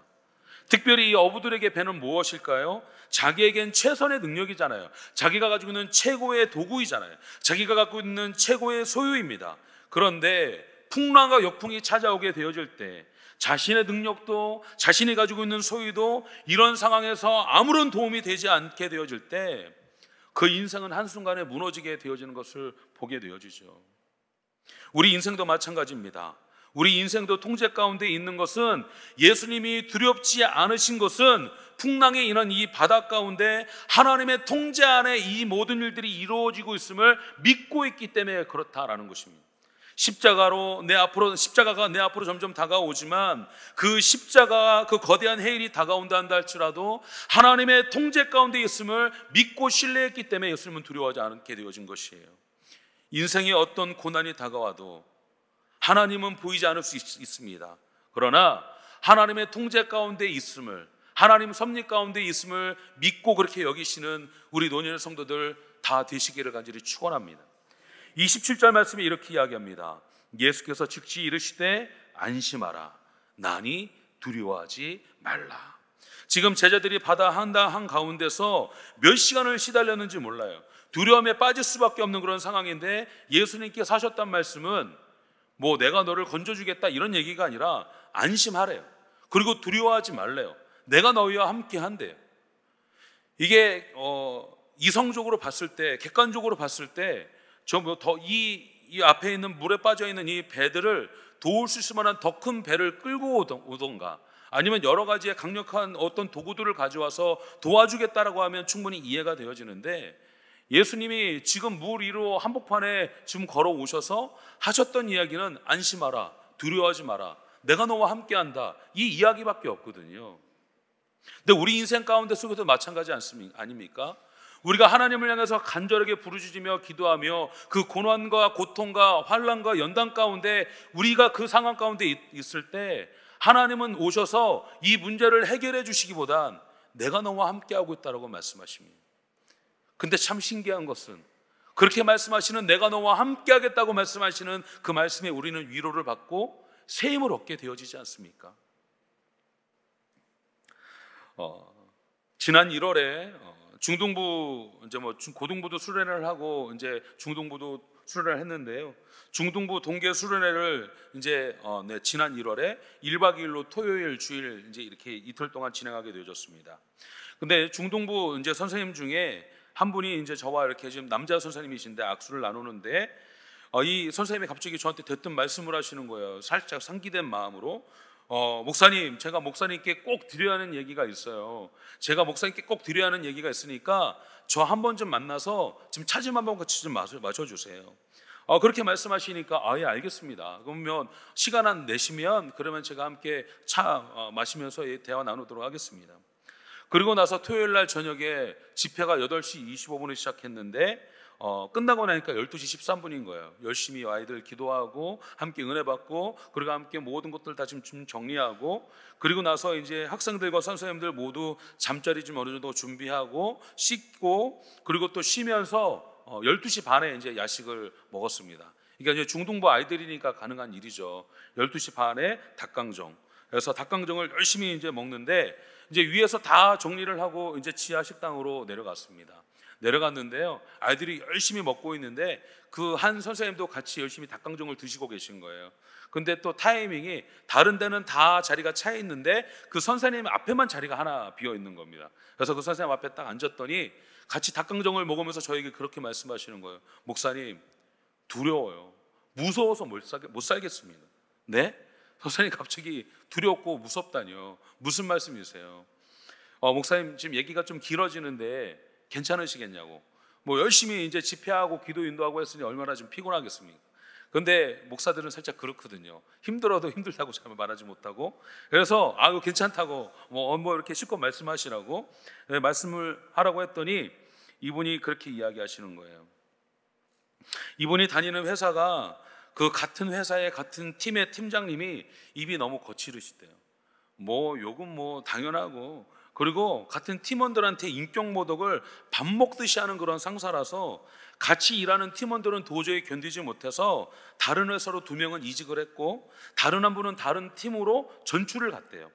특별히 이 어부들에게 배는 무엇일까요? 자기에겐 최선의 능력이잖아요. 자기가 가지고 있는 최고의 도구이잖아요. 자기가 갖고 있는 최고의 소유입니다. 그런데 풍랑과 역풍이 찾아오게 되어질 때 자신의 능력도 자신이 가지고 있는 소유도 이런 상황에서 아무런 도움이 되지 않게 되어질 때 그 인생은 한순간에 무너지게 되어지는 것을 보게 되어지죠. 우리 인생도 마찬가지입니다. 우리 인생도 통제 가운데 있는 것은 예수님이 두렵지 않으신 것은 풍랑에 인한 이 바다 가운데 하나님의 통제 안에 이 모든 일들이 이루어지고 있음을 믿고 있기 때문에 그렇다라는 것입니다. 십자가가 내 앞으로 점점 다가오지만 그 십자가, 그 거대한 해일이 다가온다 한다 할지라도 하나님의 통제 가운데 있음을 믿고 신뢰했기 때문에 예수님은 두려워하지 않게 되어진 것이에요. 인생에 어떤 고난이 다가와도 하나님은 보이지 않을 수 있습니다. 그러나 하나님의 통제 가운데 있음을, 하나님 섭리 가운데 있음을 믿고 그렇게 여기시는 우리 노년의 성도들 다 되시기를 간절히 축원합니다. 27절 말씀에 이렇게 이야기합니다. 예수께서 즉시 이르시되 안심하라, 나니 두려워하지 말라. 지금 제자들이 바다 한 가운데서 몇 시간을 시달렸는지 몰라요. 두려움에 빠질 수밖에 없는 그런 상황인데 예수님께서 하셨단 말씀은 뭐 내가 너를 건져주겠다 이런 얘기가 아니라 안심하래요. 그리고 두려워하지 말래요. 내가 너희와 함께 한대요. 이게 이성적으로 봤을 때, 객관적으로 봤을 때 이 앞에 있는 물에 빠져 있는 이 배들을 도울 수 있을 만한 더 큰 배를 끌고 오던가 아니면 여러 가지의 강력한 어떤 도구들을 가져와서 도와주겠다라고 하면 충분히 이해가 되어지는데, 예수님이 지금 물 위로 한복판에 지금 걸어오셔서 하셨던 이야기는 안심하라, 두려워하지 마라, 내가 너와 함께한다, 이 이야기밖에 없거든요. 근데 우리 인생 가운데 속에도 마찬가지 아닙니까? 우리가 하나님을 향해서 간절하게 부르짖으며 기도하며 그 고난과 고통과 환난과 연단 가운데 우리가 그 상황 가운데 있을 때 하나님은 오셔서 이 문제를 해결해 주시기보단 내가 너와 함께하고 있다고 말씀하십니다. 근데 참 신기한 것은 그렇게 말씀하시는, 내가 너와 함께하겠다고 말씀하시는 그 말씀에 우리는 위로를 받고 새 힘을 얻게 되어지지 않습니까? 지난 1월에 중등부 이제 고등부도 수련회를 하고 이제 중등부도 수련회를 했는데요. 중등부 동계 수련회를 이제 지난 1월에 1박 2일로 토요일 주일 이제 이렇게 이틀 동안 진행하게 되어졌습니다. 근데 중등부 이제 선생님 중에 한 분이 이제 저와 이렇게 지금 남자 선생님이신데 악수를 나누는데 이 선생님이 갑자기 저한테 대뜸 말씀을 하시는 거예요. 살짝 상기된 마음으로. 목사님, 제가 목사님께 꼭 드려야 하는 얘기가 있어요. 제가 목사님께 꼭 드려야 하는 얘기가 있으니까 저 한 번 좀 만나서 지금 차좀 한번 같이 좀 마셔주세요. 그렇게 말씀하시니까 예, 알겠습니다. 그러면 시간 한 내시면 그러면 제가 함께 차 마시면서 대화 나누도록 하겠습니다. 그리고 나서 토요일 날 저녁에 집회가 8시 25분에 시작했는데 끝나고 나니까 12시 13분인 거예요. 열심히 아이들 기도하고 함께 은혜 받고 그리고 함께 모든 것들 다 지금 정리하고, 그리고 나서 이제 학생들과 선생님들 모두 잠자리 좀 어느 정도 준비하고 씻고, 그리고 또 쉬면서 12시 반에 이제 야식을 먹었습니다. 그러니까 이제 중등부 아이들이니까 가능한 일이죠. 12시 반에 닭강정. 그래서 닭강정을 열심히 이제 먹는데 이제 위에서 다 정리를 하고 이제 지하 식당으로 내려갔는데요. 아이들이 열심히 먹고 있는데 그 한 선생님도 같이 열심히 닭강정을 드시고 계신 거예요. 근데 또 타이밍이 다른 데는 다 자리가 차 있는데 그 선생님 앞에만 자리가 하나 비어 있는 겁니다. 그래서 그 선생님 앞에 딱 앉았더니 같이 닭강정을 먹으면서 저에게 그렇게 말씀하시는 거예요. 목사님, 두려워요. 무서워서 못 살겠습니다. 네? 선생님 갑자기 두렵고 무섭다니요. 무슨 말씀이세요? 목사님 지금 얘기가 좀 길어지는데 괜찮으시겠냐고. 뭐 열심히 이제 집회하고 기도 인도하고 했으니 얼마나 좀 피곤하겠습니까? 근데 목사들은 살짝 그렇거든요. 힘들어도 힘들다고 잘 말하지 못하고, 그래서 괜찮다고 뭐 이렇게 실컷 말씀하시라고 말씀을 하라고 했더니 이분이 그렇게 이야기하시는 거예요. 이분이 다니는 회사가 그 같은 회사의 같은 팀의 팀장님이 입이 너무 거칠으시대요. 욕은 당연하고, 그리고 같은 팀원들한테 인격 모독을 밥 먹듯이 하는 그런 상사라서 같이 일하는 팀원들은 도저히 견디지 못해서 다른 회사로 2명은 이직을 했고 다른 한 분은 다른 팀으로 전출을 갔대요.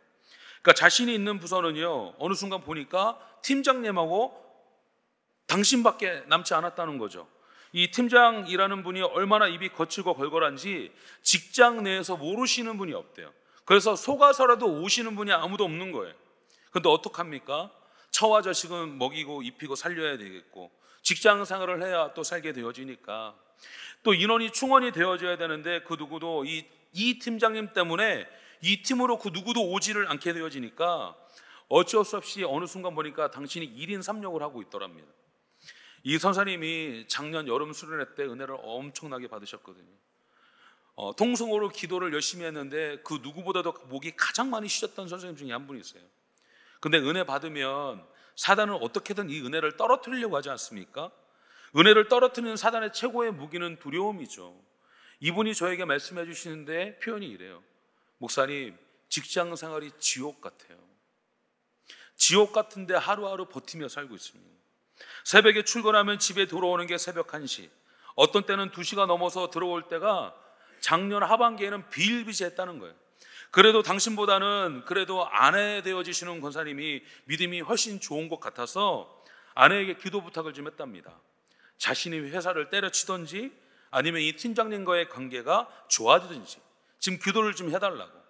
그러니까 자신이 있는 부서는요, 어느 순간 보니까 팀장님하고 당신밖에 남지 않았다는 거죠. 이 팀장이라는 분이 얼마나 입이 거칠고 걸걸한지 직장 내에서 모르시는 분이 없대요. 그래서 속아서라도 오시는 분이 아무도 없는 거예요. 근데 어떡합니까? 처와 자식은 먹이고 입히고 살려야 되겠고 직장 생활을 해야 또 살게 되어지니까 또 인원이 충원이 되어져야 되는데 그 누구도 이 팀장님 때문에 이 팀으로 그 누구도 오지를 않게 되어지니까 어쩔 수 없이 어느 순간 보니까 당신이 1인 3역을 하고 있더랍니다. 이 선생님이 작년 여름 수련회 때 은혜를 엄청나게 받으셨거든요. 통성으로 기도를 열심히 했는데 그 누구보다도 목이 가장 많이 쉬셨던 선생님 중에 한 분이 있어요. 근데 은혜 받으면 사단은 어떻게든 이 은혜를 떨어뜨리려고 하지 않습니까? 은혜를 떨어뜨리는 사단의 최고의 무기는 두려움이죠. 이분이 저에게 말씀해 주시는데 표현이 이래요. 목사님, 직장 생활이 지옥 같아요. 지옥 같은데 하루하루 버티며 살고 있습니다. 새벽에 출근하면 집에 들어오는 게 새벽 1시, 어떤 때는 2시가 넘어서 들어올 때가 작년 하반기에는 비일비재했다는 거예요. 그래도 당신보다는 그래도 아내 되어지시는 권사님이 믿음이 훨씬 좋은 것 같아서 아내에게 기도 부탁을 좀 했답니다. 자신이 회사를 때려치든지 아니면 이 팀장님과의 관계가 좋아지든지 지금 기도를 좀 해달라고.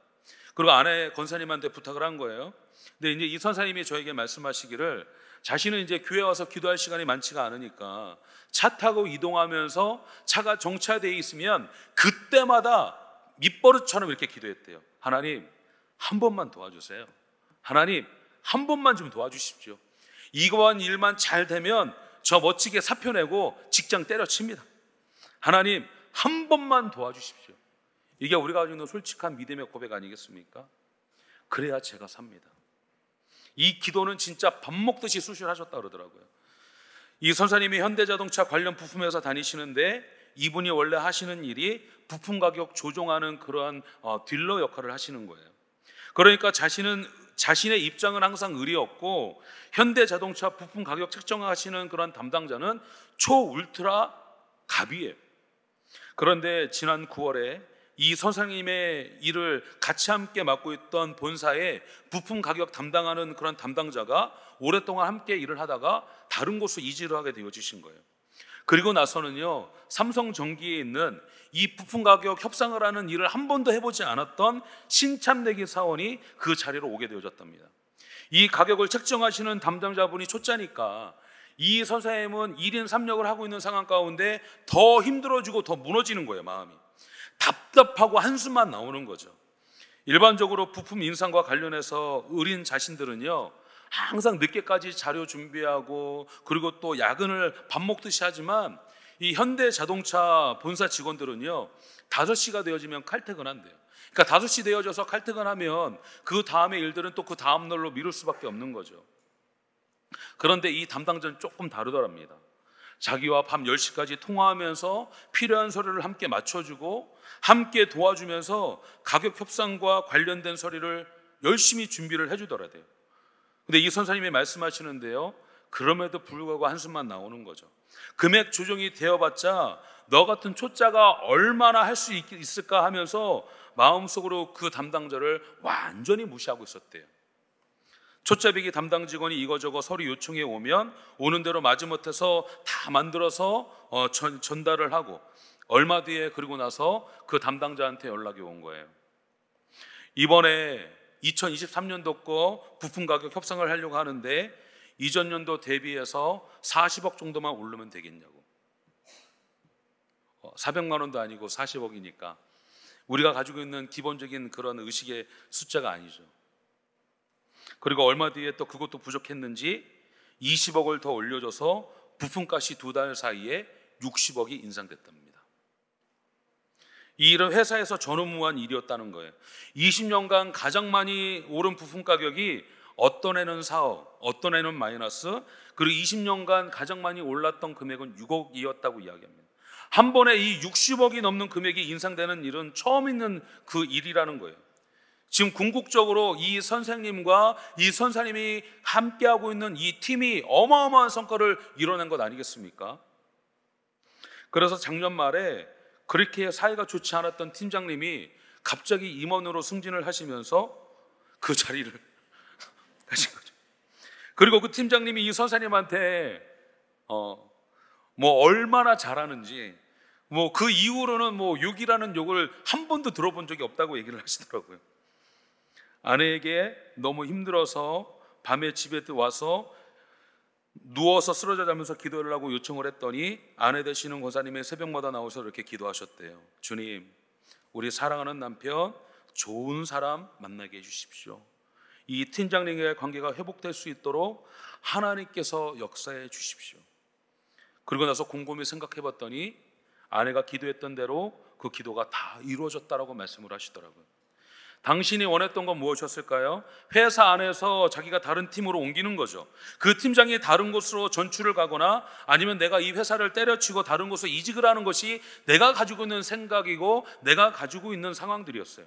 그리고 아내 권사님한테 부탁을 한 거예요. 근데 이제 이 선사님이 저에게 말씀하시기를 자신은 이제 교회 와서 기도할 시간이 많지가 않으니까 차 타고 이동하면서 차가 정차되어 있으면 그때마다 밑버릇처럼 이렇게 기도했대요. 하나님, 한 번만 도와주세요. 하나님, 한 번만 좀 도와주십시오. 이거한 일만 잘 되면 저 멋지게 사표 내고 직장 때려칩니다. 하나님, 한 번만 도와주십시오. 이게 우리가 가지고 있는 솔직한 믿음의 고백 아니겠습니까? 그래야 제가 삽니다. 이 기도는 진짜 밥 먹듯이 수술하셨다 그러더라고요. 이 선사님이 현대자동차 관련 부품회사 다니시는데 이분이 원래 하시는 일이 부품 가격 조정하는 그러한 딜러 역할을 하시는 거예요. 그러니까 자신의 입장은 항상 의리였고 현대자동차 부품 가격 책정하시는 그런 담당자는 초울트라 갑이에요. 그런데 지난 9월에 이 선생님의 일을 같이 함께 맡고 있던 본사에 부품 가격 담당하는 그런 담당자가 오랫동안 함께 일을 하다가 다른 곳으로 이직을 하게 되어지신 거예요. 그리고 나서는요, 삼성전기에 있는 이 부품 가격 협상을 하는 일을 한 번도 해보지 않았던 신참내기 사원이 그 자리로 오게 되어졌답니다. 이 가격을 책정하시는 담당자분이 초짜니까 이 선생님은 1인 3역을 하고 있는 상황 가운데 더 힘들어지고 더 무너지는 거예요. 마음이 답답하고 한숨만 나오는 거죠. 일반적으로 부품 인상과 관련해서 의린 자신들은요, 항상 늦게까지 자료 준비하고 그리고 또 야근을 밥 먹듯이 하지만 이 현대자동차 본사 직원들은요 5시가 되어지면 칼퇴근한대요. 그러니까 5시 되어져서 칼퇴근하면 그 다음의 일들은 또 그 다음 날로 미룰 수밖에 없는 거죠. 그런데 이 담당자는 조금 다르더랍니다. 자기와 밤 10시까지 통화하면서 필요한 서류를 함께 맞춰주고 함께 도와주면서 가격 협상과 관련된 서류를 열심히 준비를 해주더라고요. 근데 이 선생님이 말씀하시는데요, 그럼에도 불구하고 한숨만 나오는 거죠. 금액 조정이 되어봤자 너 같은 초짜가 얼마나 할 수 있을까 하면서 마음속으로 그 담당자를 완전히 무시하고 있었대요. 초짜배기 담당 직원이 이거저거 서류 요청해 오면 오는 대로 마지못해서 다 만들어서 전달을 하고 얼마 뒤에 그리고 나서 그 담당자한테 연락이 온 거예요. 이번에 2023년도 거 부품 가격 협상을 하려고 하는데 이전 연도 대비해서 40억 정도만 오르면 되겠냐고. 400만 원도 아니고 40억이니까 우리가 가지고 있는 기본적인 그런 의식의 숫자가 아니죠. 그리고 얼마 뒤에 또 그것도 부족했는지 20억을 더 올려줘서 부품값이 2달 사이에 60억이 인상됐답니다. 이 일은 회사에서 전후무한 일이었다는 거예요. 20년간 가장 많이 오른 부품 가격이 어떤 해는 4억, 어떤 해는 마이너스, 그리고 20년간 가장 많이 올랐던 금액은 6억이었다고 이야기합니다. 한 번에 이 60억이 넘는 금액이 인상되는 일은 처음 있는 그 일이라는 거예요. 지금 궁극적으로 이 선생님과 이 선사님이 함께하고 있는 이 팀이 어마어마한 성과를 이뤄낸 것 아니겠습니까? 그래서 작년 말에 그렇게 사이가 좋지 않았던 팀장님이 갑자기 임원으로 승진을 하시면서 그 자리를 가신 거죠. 그리고 그 팀장님이 이 선사님한테 뭐 얼마나 잘하는지 뭐 그 이후로는 뭐 욕이라는 욕을 한 번도 들어본 적이 없다고 얘기를 하시더라고요. 아내에게 너무 힘들어서 밤에 집에 와서 누워서 쓰러져 자면서 기도를 하고 요청을 했더니 아내 되시는 권사님의 새벽마다 나오셔서 이렇게 기도하셨대요. 주님, 우리 사랑하는 남편 좋은 사람 만나게 해주십시오. 이 팀장님과의 관계가 회복될 수 있도록 하나님께서 역사해 주십시오. 그리고 나서 곰곰이 생각해 봤더니 아내가 기도했던 대로 그 기도가 다 이루어졌다라고 말씀을 하시더라고요. 당신이 원했던 건 무엇이었을까요? 회사 안에서 자기가 다른 팀으로 옮기는 거죠. 그 팀장이 다른 곳으로 전출을 가거나 아니면 내가 이 회사를 때려치고 다른 곳으로 이직을 하는 것이 내가 가지고 있는 생각이고 내가 가지고 있는 상황들이었어요.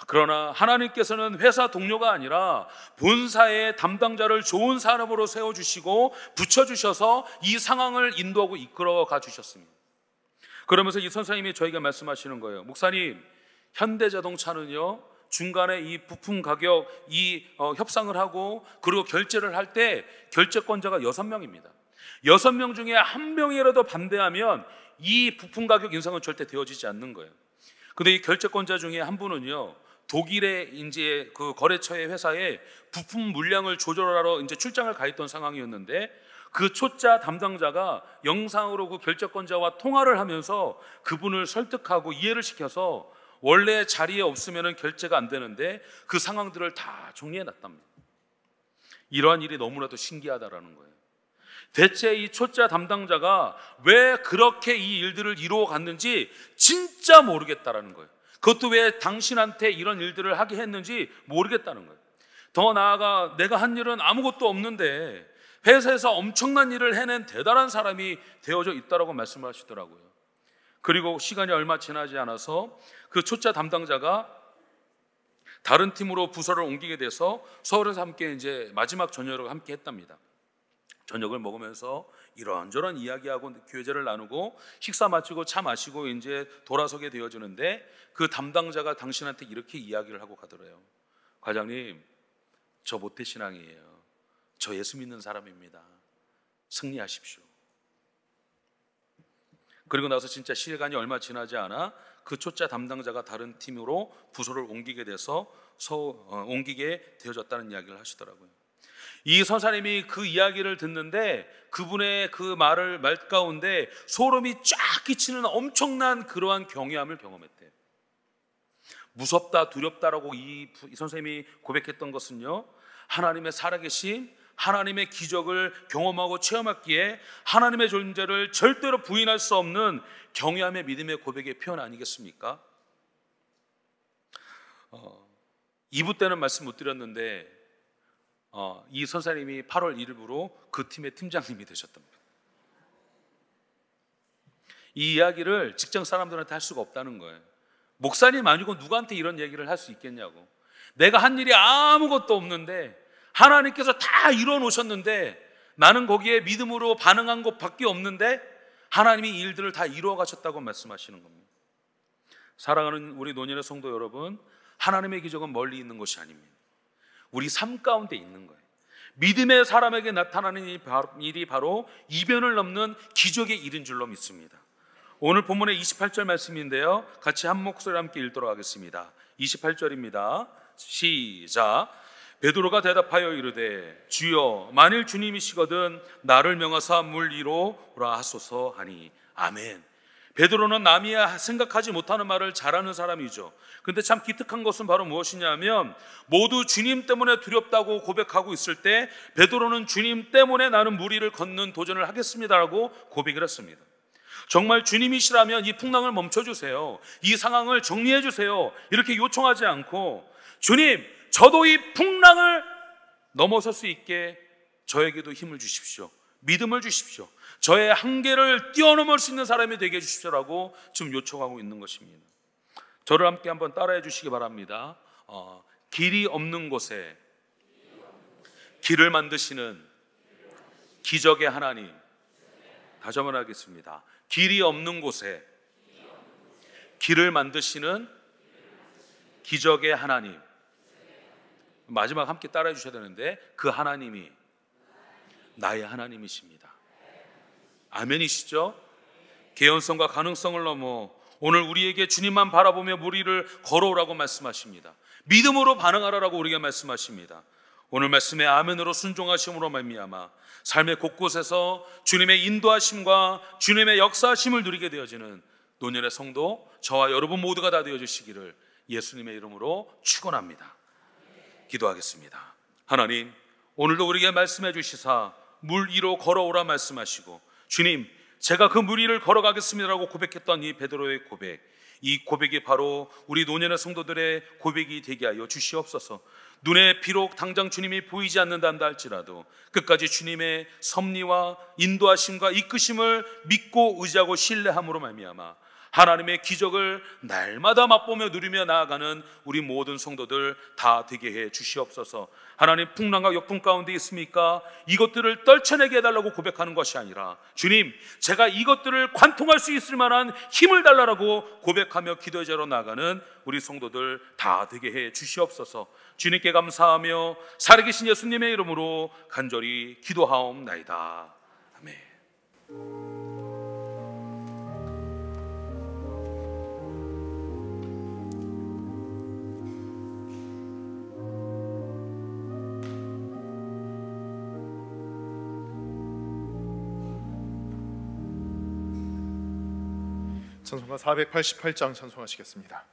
그러나 하나님께서는 회사 동료가 아니라 본사의 담당자를 좋은 사람으로 세워주시고 붙여주셔서 이 상황을 인도하고 이끌어가 주셨습니다. 그러면서 이 선생님이 저에게 말씀하시는 거예요. 목사님, 현대자동차는요, 중간에 이 부품 가격 협상을 하고 그리고 결제를 할 때 결제권자가 6명입니다. 6명 중에 1명이라도 반대하면 이 부품 가격 인상은 절대 되어지지 않는 거예요. 근데 이 결제권자 중에 한 분은요, 독일의 이제 그 거래처의 회사에 부품 물량을 조절하러 이제 출장을 가 있던 상황이었는데, 그 초짜 담당자가 영상으로 그 결제권자와 통화를 하면서 그분을 설득하고 이해를 시켜서 원래 자리에 없으면 결제가 안 되는데 그 상황들을 다 정리해 놨답니다. 이러한 일이 너무나도 신기하다라는 거예요. 대체 이 초짜 담당자가 왜 그렇게 이 일들을 이루어 갔는지 진짜 모르겠다라는 거예요. 그것도 왜 당신한테 이런 일들을 하게 했는지 모르겠다는 거예요. 더 나아가 내가 한 일은 아무것도 없는데 회사에서 엄청난 일을 해낸 대단한 사람이 되어져 있다라고 말씀을 하시더라고요. 그리고 시간이 얼마 지나지 않아서 그 초짜 담당자가 다른 팀으로 부서를 옮기게 돼서 서울에서 함께 이제 마지막 저녁을 함께 했답니다. 저녁을 먹으면서 이런저런 이야기하고 교제를 나누고 식사 마치고 차 마시고 이제 돌아서게 되어지는데, 그 담당자가 당신한테 이렇게 이야기를 하고 가더래요. 과장님, 저 모태신앙이에요. 저 예수 믿는 사람입니다. 승리하십시오. 그리고 나서 진짜 시간이 얼마 지나지 않아 그 초짜 담당자가 다른 팀으로 부서를 옮기게 돼서 옮기게 되어졌다는 이야기를 하시더라고요. 이 선사님이 그 이야기를 듣는데 그분의 그 말 가운데 소름이 쫙 끼치는 엄청난 그러한 경외함을 경험했대요. 무섭다, 두렵다라고 이 선생님이 고백했던 것은요, 하나님의 살아계심, 하나님의 기적을 경험하고 체험했기에 하나님의 존재를 절대로 부인할 수 없는 경외함의 믿음의 고백의 표현 아니겠습니까? 2부 때는 말씀 못 드렸는데 이 선생님이 8월 1일부로 그 팀의 팀장님이 되셨답니다. 이 이야기를 직장 사람들한테 할 수가 없다는 거예요. 목사님 아니고 누구한테 이런 얘기를 할 수 있겠냐고. 내가 한 일이 아무것도 없는데 하나님께서 다 이루어 놓으셨는데 나는 거기에 믿음으로 반응한 것밖에 없는데 하나님이 이 일들을 다 이루어 가셨다고 말씀하시는 겁니다. 사랑하는 우리 노년의 성도 여러분, 하나님의 기적은 멀리 있는 것이 아닙니다. 우리 삶 가운데 있는 거예요. 믿음의 사람에게 나타나는 일이 바로 이변을 넘는 기적의 일인 줄로 믿습니다. 오늘 본문의 28절 말씀인데요, 같이 한 목소리 함께 읽도록 하겠습니다. 28절입니다. 시작. 베드로가 대답하여 이르되 주여, 만일 주님이시거든 나를 명하사 물 위로 오라 하소서 하니. 아멘. 베드로는 남이 생각하지 못하는 말을 잘하는 사람이죠. 그런데 참 기특한 것은 바로 무엇이냐면, 모두 주님 때문에 두렵다고 고백하고 있을 때 베드로는 주님 때문에 나는 물 위를 걷는 도전을 하겠습니다라고 고백을 했습니다. 정말 주님이시라면 이 풍랑을 멈춰주세요, 이 상황을 정리해주세요, 이렇게 요청하지 않고 주님, 저도 이 풍랑을 넘어설 수 있게 저에게도 힘을 주십시오, 믿음을 주십시오, 저의 한계를 뛰어넘을 수 있는 사람이 되게 해주십시오라고 지금 요청하고 있는 것입니다. 저를 함께 한번 따라해 주시기 바랍니다. 길이 없는 곳에 길을 만드시는 기적의 하나님. 다시 한번 하겠습니다. 길이 없는 곳에 길을 만드시는 기적의 하나님. 마지막 함께 따라해 주셔야 되는데, 그 하나님이 나의 하나님이십니다. 아멘이시죠? 개연성과 가능성을 넘어 오늘 우리에게 주님만 바라보며 물 위를 걸어오라고 말씀하십니다. 믿음으로 반응하라라고 우리에게 말씀하십니다. 오늘 말씀에 아멘으로 순종하심으로 말미암아 삶의 곳곳에서 주님의 인도하심과 주님의 역사하심을 누리게 되어지는 노년의 성도, 저와 여러분 모두가 다 되어주시기를 예수님의 이름으로 축원합니다. 기도하겠습니다. 하나님, 오늘도 우리에게 말씀해 주시사 물 위로 걸어오라 말씀하시고, 주님, 제가 그 물 위를 걸어가겠습니다라고 고백했던 이 베드로의 고백, 이 고백이 바로 우리 노년의 성도들의 고백이 되게 하여 주시옵소서. 눈에 비록 당장 주님이 보이지 않는다 할지라도 끝까지 주님의 섭리와 인도하심과 이끄심을 믿고 의지하고 신뢰함으로 말미암아 하나님의 기적을 날마다 맛보며 누리며 나아가는 우리 모든 성도들 다 되게 해 주시옵소서. 하나님, 풍랑과 역풍 가운데 있습니까? 이것들을 떨쳐내게 해달라고 고백하는 것이 아니라, 주님, 제가 이것들을 관통할 수 있을 만한 힘을 달라고 고백하며 기도의 자로 나아가는 우리 성도들 다 되게 해 주시옵소서. 주님께 감사하며 살아계신 예수님의 이름으로 간절히 기도하옵나이다. 아멘. 찬송가 488장 찬송하시겠습니다.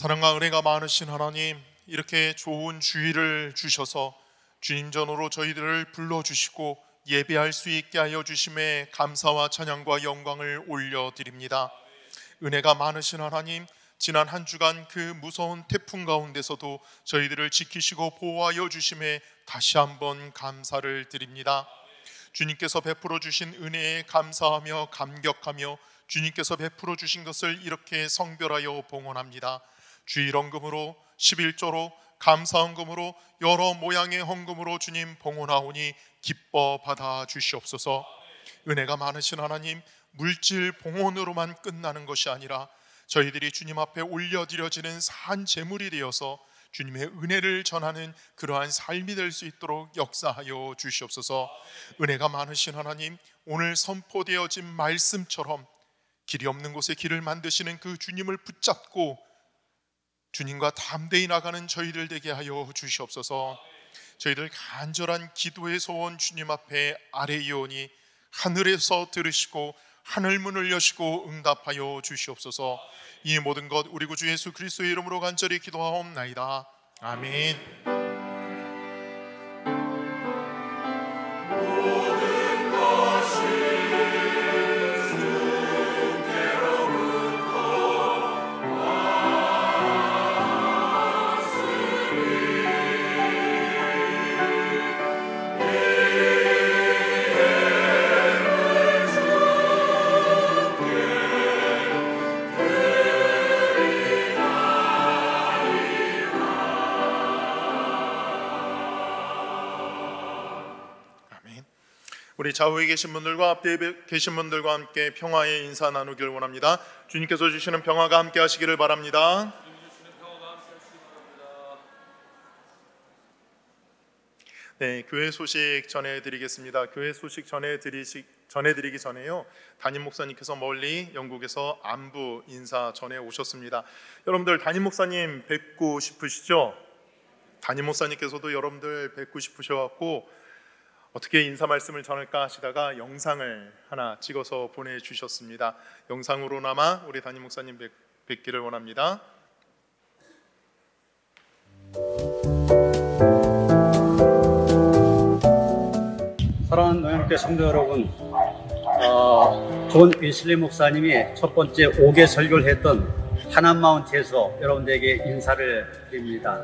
사랑과 은혜가 많으신 하나님, 이렇게 좋은 주일을 주셔서 주님 전으로 저희들을 불러주시고 예배할 수 있게 하여 주심에 감사와 찬양과 영광을 올려드립니다. 은혜가 많으신 하나님, 지난 한 주간 그 무서운 태풍 가운데서도 저희들을 지키시고 보호하여 주심에 다시 한번 감사를 드립니다. 주님께서 베풀어 주신 은혜에 감사하며 감격하며 주님께서 베풀어 주신 것을 이렇게 성별하여 봉헌합니다. 주일 헌금으로, 11조로, 감사 헌금으로, 여러 모양의 헌금으로 주님 봉헌하오니 기뻐 받아 주시옵소서. 은혜가 많으신 하나님, 물질 봉헌으로만 끝나는 것이 아니라 저희들이 주님 앞에 올려드려지는 산 제물이 되어서 주님의 은혜를 전하는 그러한 삶이 될 수 있도록 역사하여 주시옵소서. 은혜가 많으신 하나님, 오늘 선포되어진 말씀처럼 길이 없는 곳에 길을 만드시는 그 주님을 붙잡고 주님과 담대히 나가는 저희들 되게 하여 주시옵소서. 저희들 간절한 기도의 소원 주님 앞에 아뢰이오니 하늘에서 들으시고 하늘 문을 여시고 응답하여 주시옵소서. 이 모든 것 우리 구주 예수 그리스도의 이름으로 간절히 기도하옵나이다. 아멘. 우리 좌우에 계신 분들과 앞뒤에 계신 분들과 함께 평화의 인사 나누길 원합니다. 주님께서 주시는 평화가 함께 하시기를 바랍니다. 네, 교회 소식 전해드리겠습니다. 교회 소식 전해드리기 전에요, 담임 목사님께서 멀리 영국에서 안부 인사 전해 오셨습니다. 여러분들 담임 목사님 뵙고 싶으시죠? 담임 목사님께서도 여러분들 뵙고 싶으셔갖고 어떻게 인사 말씀을 전할까 하시다가 영상을 하나 찍어서 보내주셨습니다. 영상으로나마 우리 담임 목사님 뵙기를 원합니다. 사랑하는 노영교회 성도 여러분, 존 웨슬리 목사님이 첫 번째 5개 설교를 했던 하남마운트에서 여러분들에게 인사를 드립니다.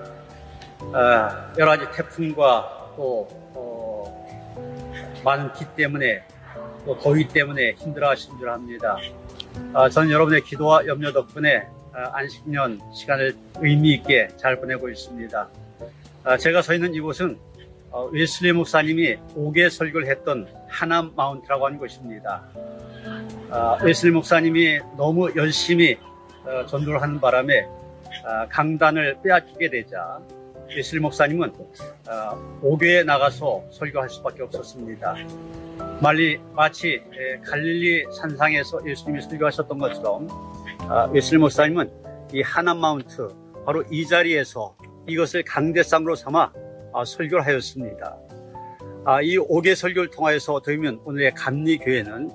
여러 가지 태풍과 또 많은 비 때문에 또 더위 때문에 힘들어하신 줄 압니다. 저는 여러분의 기도와 염려 덕분에 안식년 시간을 의미 있게 잘 보내고 있습니다. 제가 서 있는 이곳은 웨슬리 목사님이 5개 설교를 했던 하남 마운트라고 하는 곳입니다. 웨슬리 목사님이 너무 열심히 전도를 하는 바람에 강단을 빼앗기게 되자 웨슬리 목사님은 5교에 나가서 설교할 수밖에 없었습니다. 마치 갈릴리 산상에서 예수님이 설교하셨던 것처럼 웨슬리 목사님은 이 하남 마운트, 바로 이 자리에서 이것을 강대상으로 삼아 설교를 하였습니다. 이 5개 설교를 통하여서 더이면 오늘의 감리교회는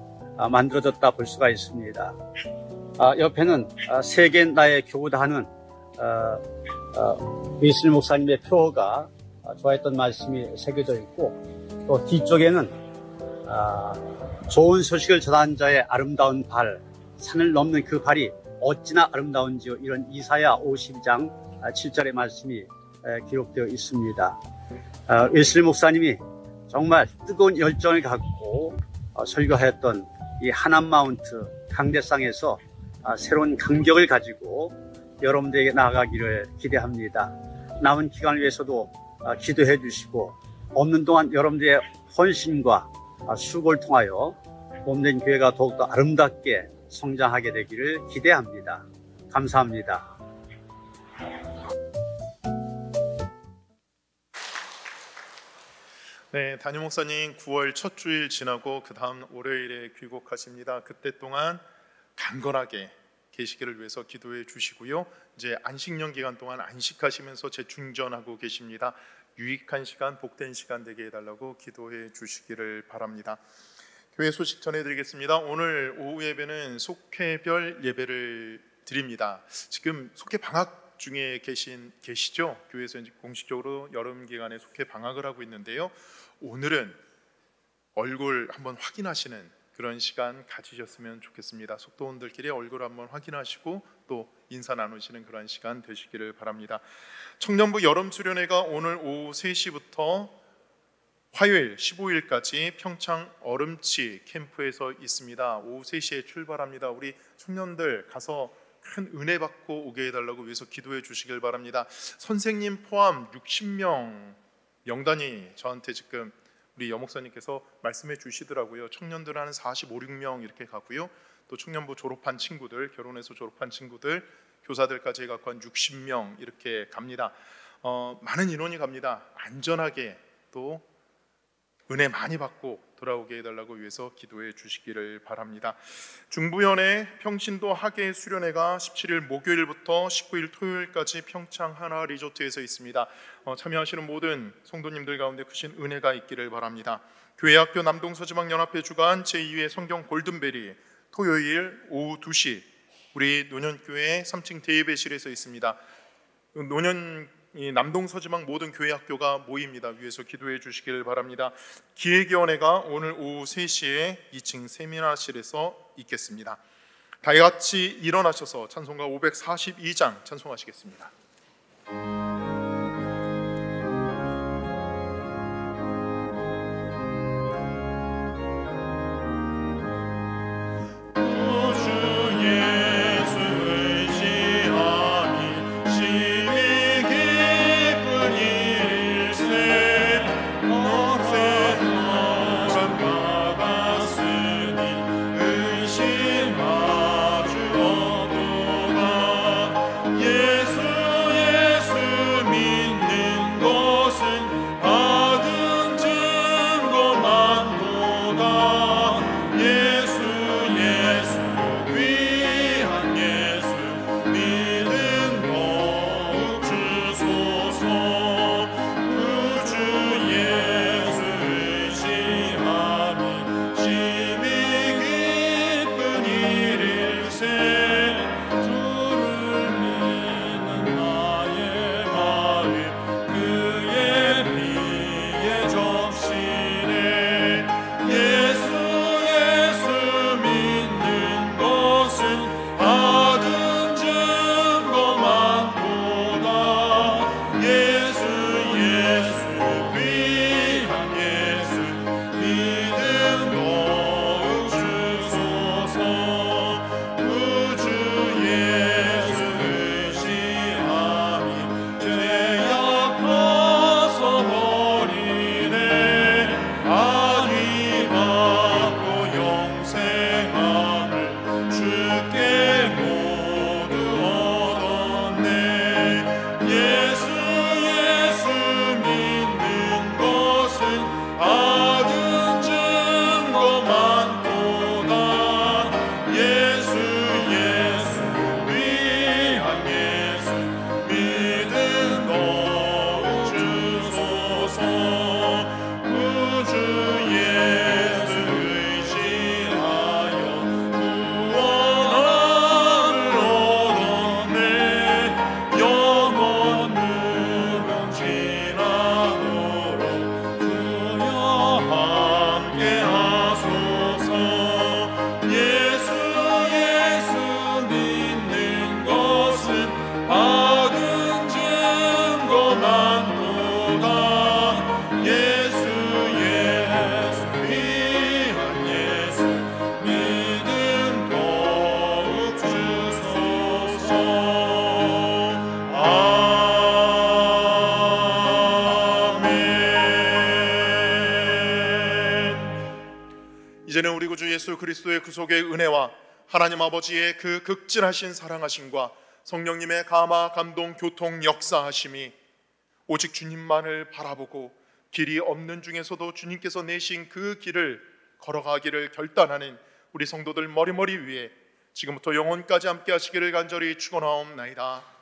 만들어졌다 볼 수가 있습니다. 옆에는 세계 나의 교우다 하는 웨슬리 목사님의 표어가 좋아했던 말씀이 새겨져 있고, 또 뒤쪽에는 좋은 소식을 전한 자의 아름다운 발, 산을 넘는 그 발이 어찌나 아름다운지요, 이런 이사야 52장 7절의 말씀이 기록되어 있습니다. 웨슬리 목사님이 정말 뜨거운 열정을 갖고 설교하였던 이 하남 마운트 강대상에서 새로운 감격을 가지고 여러분들에게 나아가기를 기대합니다. 남은 기간을 위해서도 기도해 주시고, 없는 동안 여러분들의 헌신과 수고를 통하여 몸된 교회가 더욱더 아름답게 성장하게 되기를 기대합니다. 감사합니다. 네, 담임 목사님 9월 첫 주일 지나고 그 다음 월요일에 귀국하십니다. 그때 동안 강건하게 계시기를 위해서 기도해 주시고요. 이제 안식년 기간 동안 안식하시면서 재충전하고 계십니다. 유익한 시간, 복된 시간 되게 해달라고 기도해 주시기를 바랍니다. 교회 소식 전해드리겠습니다. 오늘 오후 예배는 속회별 예배를 드립니다. 지금 속회 방학 중에 계시죠? 교회에서 이제 공식적으로 여름 기간에 속회 방학을 하고 있는데요. 오늘은 얼굴 한번 확인하시는 그런 시간 가지셨으면 좋겠습니다. 속도원들끼리 얼굴 한번 확인하시고 또 인사 나누시는 그런 시간 되시기를 바랍니다. 청년부 여름 수련회가 오늘 오후 3시부터 화요일 15일까지 평창 얼음치 캠프에서 있습니다. 오후 3시에 출발합니다. 우리 청년들 가서 큰 은혜 받고 오게 해달라고 위해서 기도해 주시길 바랍니다. 선생님 포함 60명 명단이 저한테 지금 우리 여목사님께서 말씀해 주시더라고요. 청년들 한 45, 6명 이렇게 가고요. 또 청년부 졸업한 친구들, 결혼해서 졸업한 친구들, 교사들까지 해갖고 한 60명 이렇게 갑니다. 많은 인원이 갑니다. 안전하게 또 은혜 많이 받고 돌아오게 해달라고 위해서 기도해 주시기를 바랍니다. 중부연의 평신도 학예 수련회가 17일 목요일부터 19일 토요일까지 평창 하나 리조트에서 있습니다. 참여하시는 모든 성도님들 가운데 크신 은혜가 있기를 바랍니다. 교회학교 남동서지방연합회 주관 제2회 성경 골든벨이 토요일 오후 2시 우리 노년교회 3층 대예배실에서 있습니다. 이 남동서지방 모든 교회 학교가 모입니다. 위에서 기도해 주시길 바랍니다. 기획위원회가 오늘 오후 3시에 2층 세미나실에서 있겠습니다. 다 같이 일어나셔서 찬송가 542장 찬송하시겠습니다. 예수 그리스도의 구속의 은혜와 하나님 아버지의 그 극진하신 사랑하심과 성령님의 감화, 감동, 교통, 역사하심이 오직 주님만을 바라보고 길이 없는 중에서도 주님께서 내신 그 길을 걸어가기를 결단하는 우리 성도들 머리머리 위에 지금부터 영원까지 함께 하시기를 간절히 축원하옵나이다.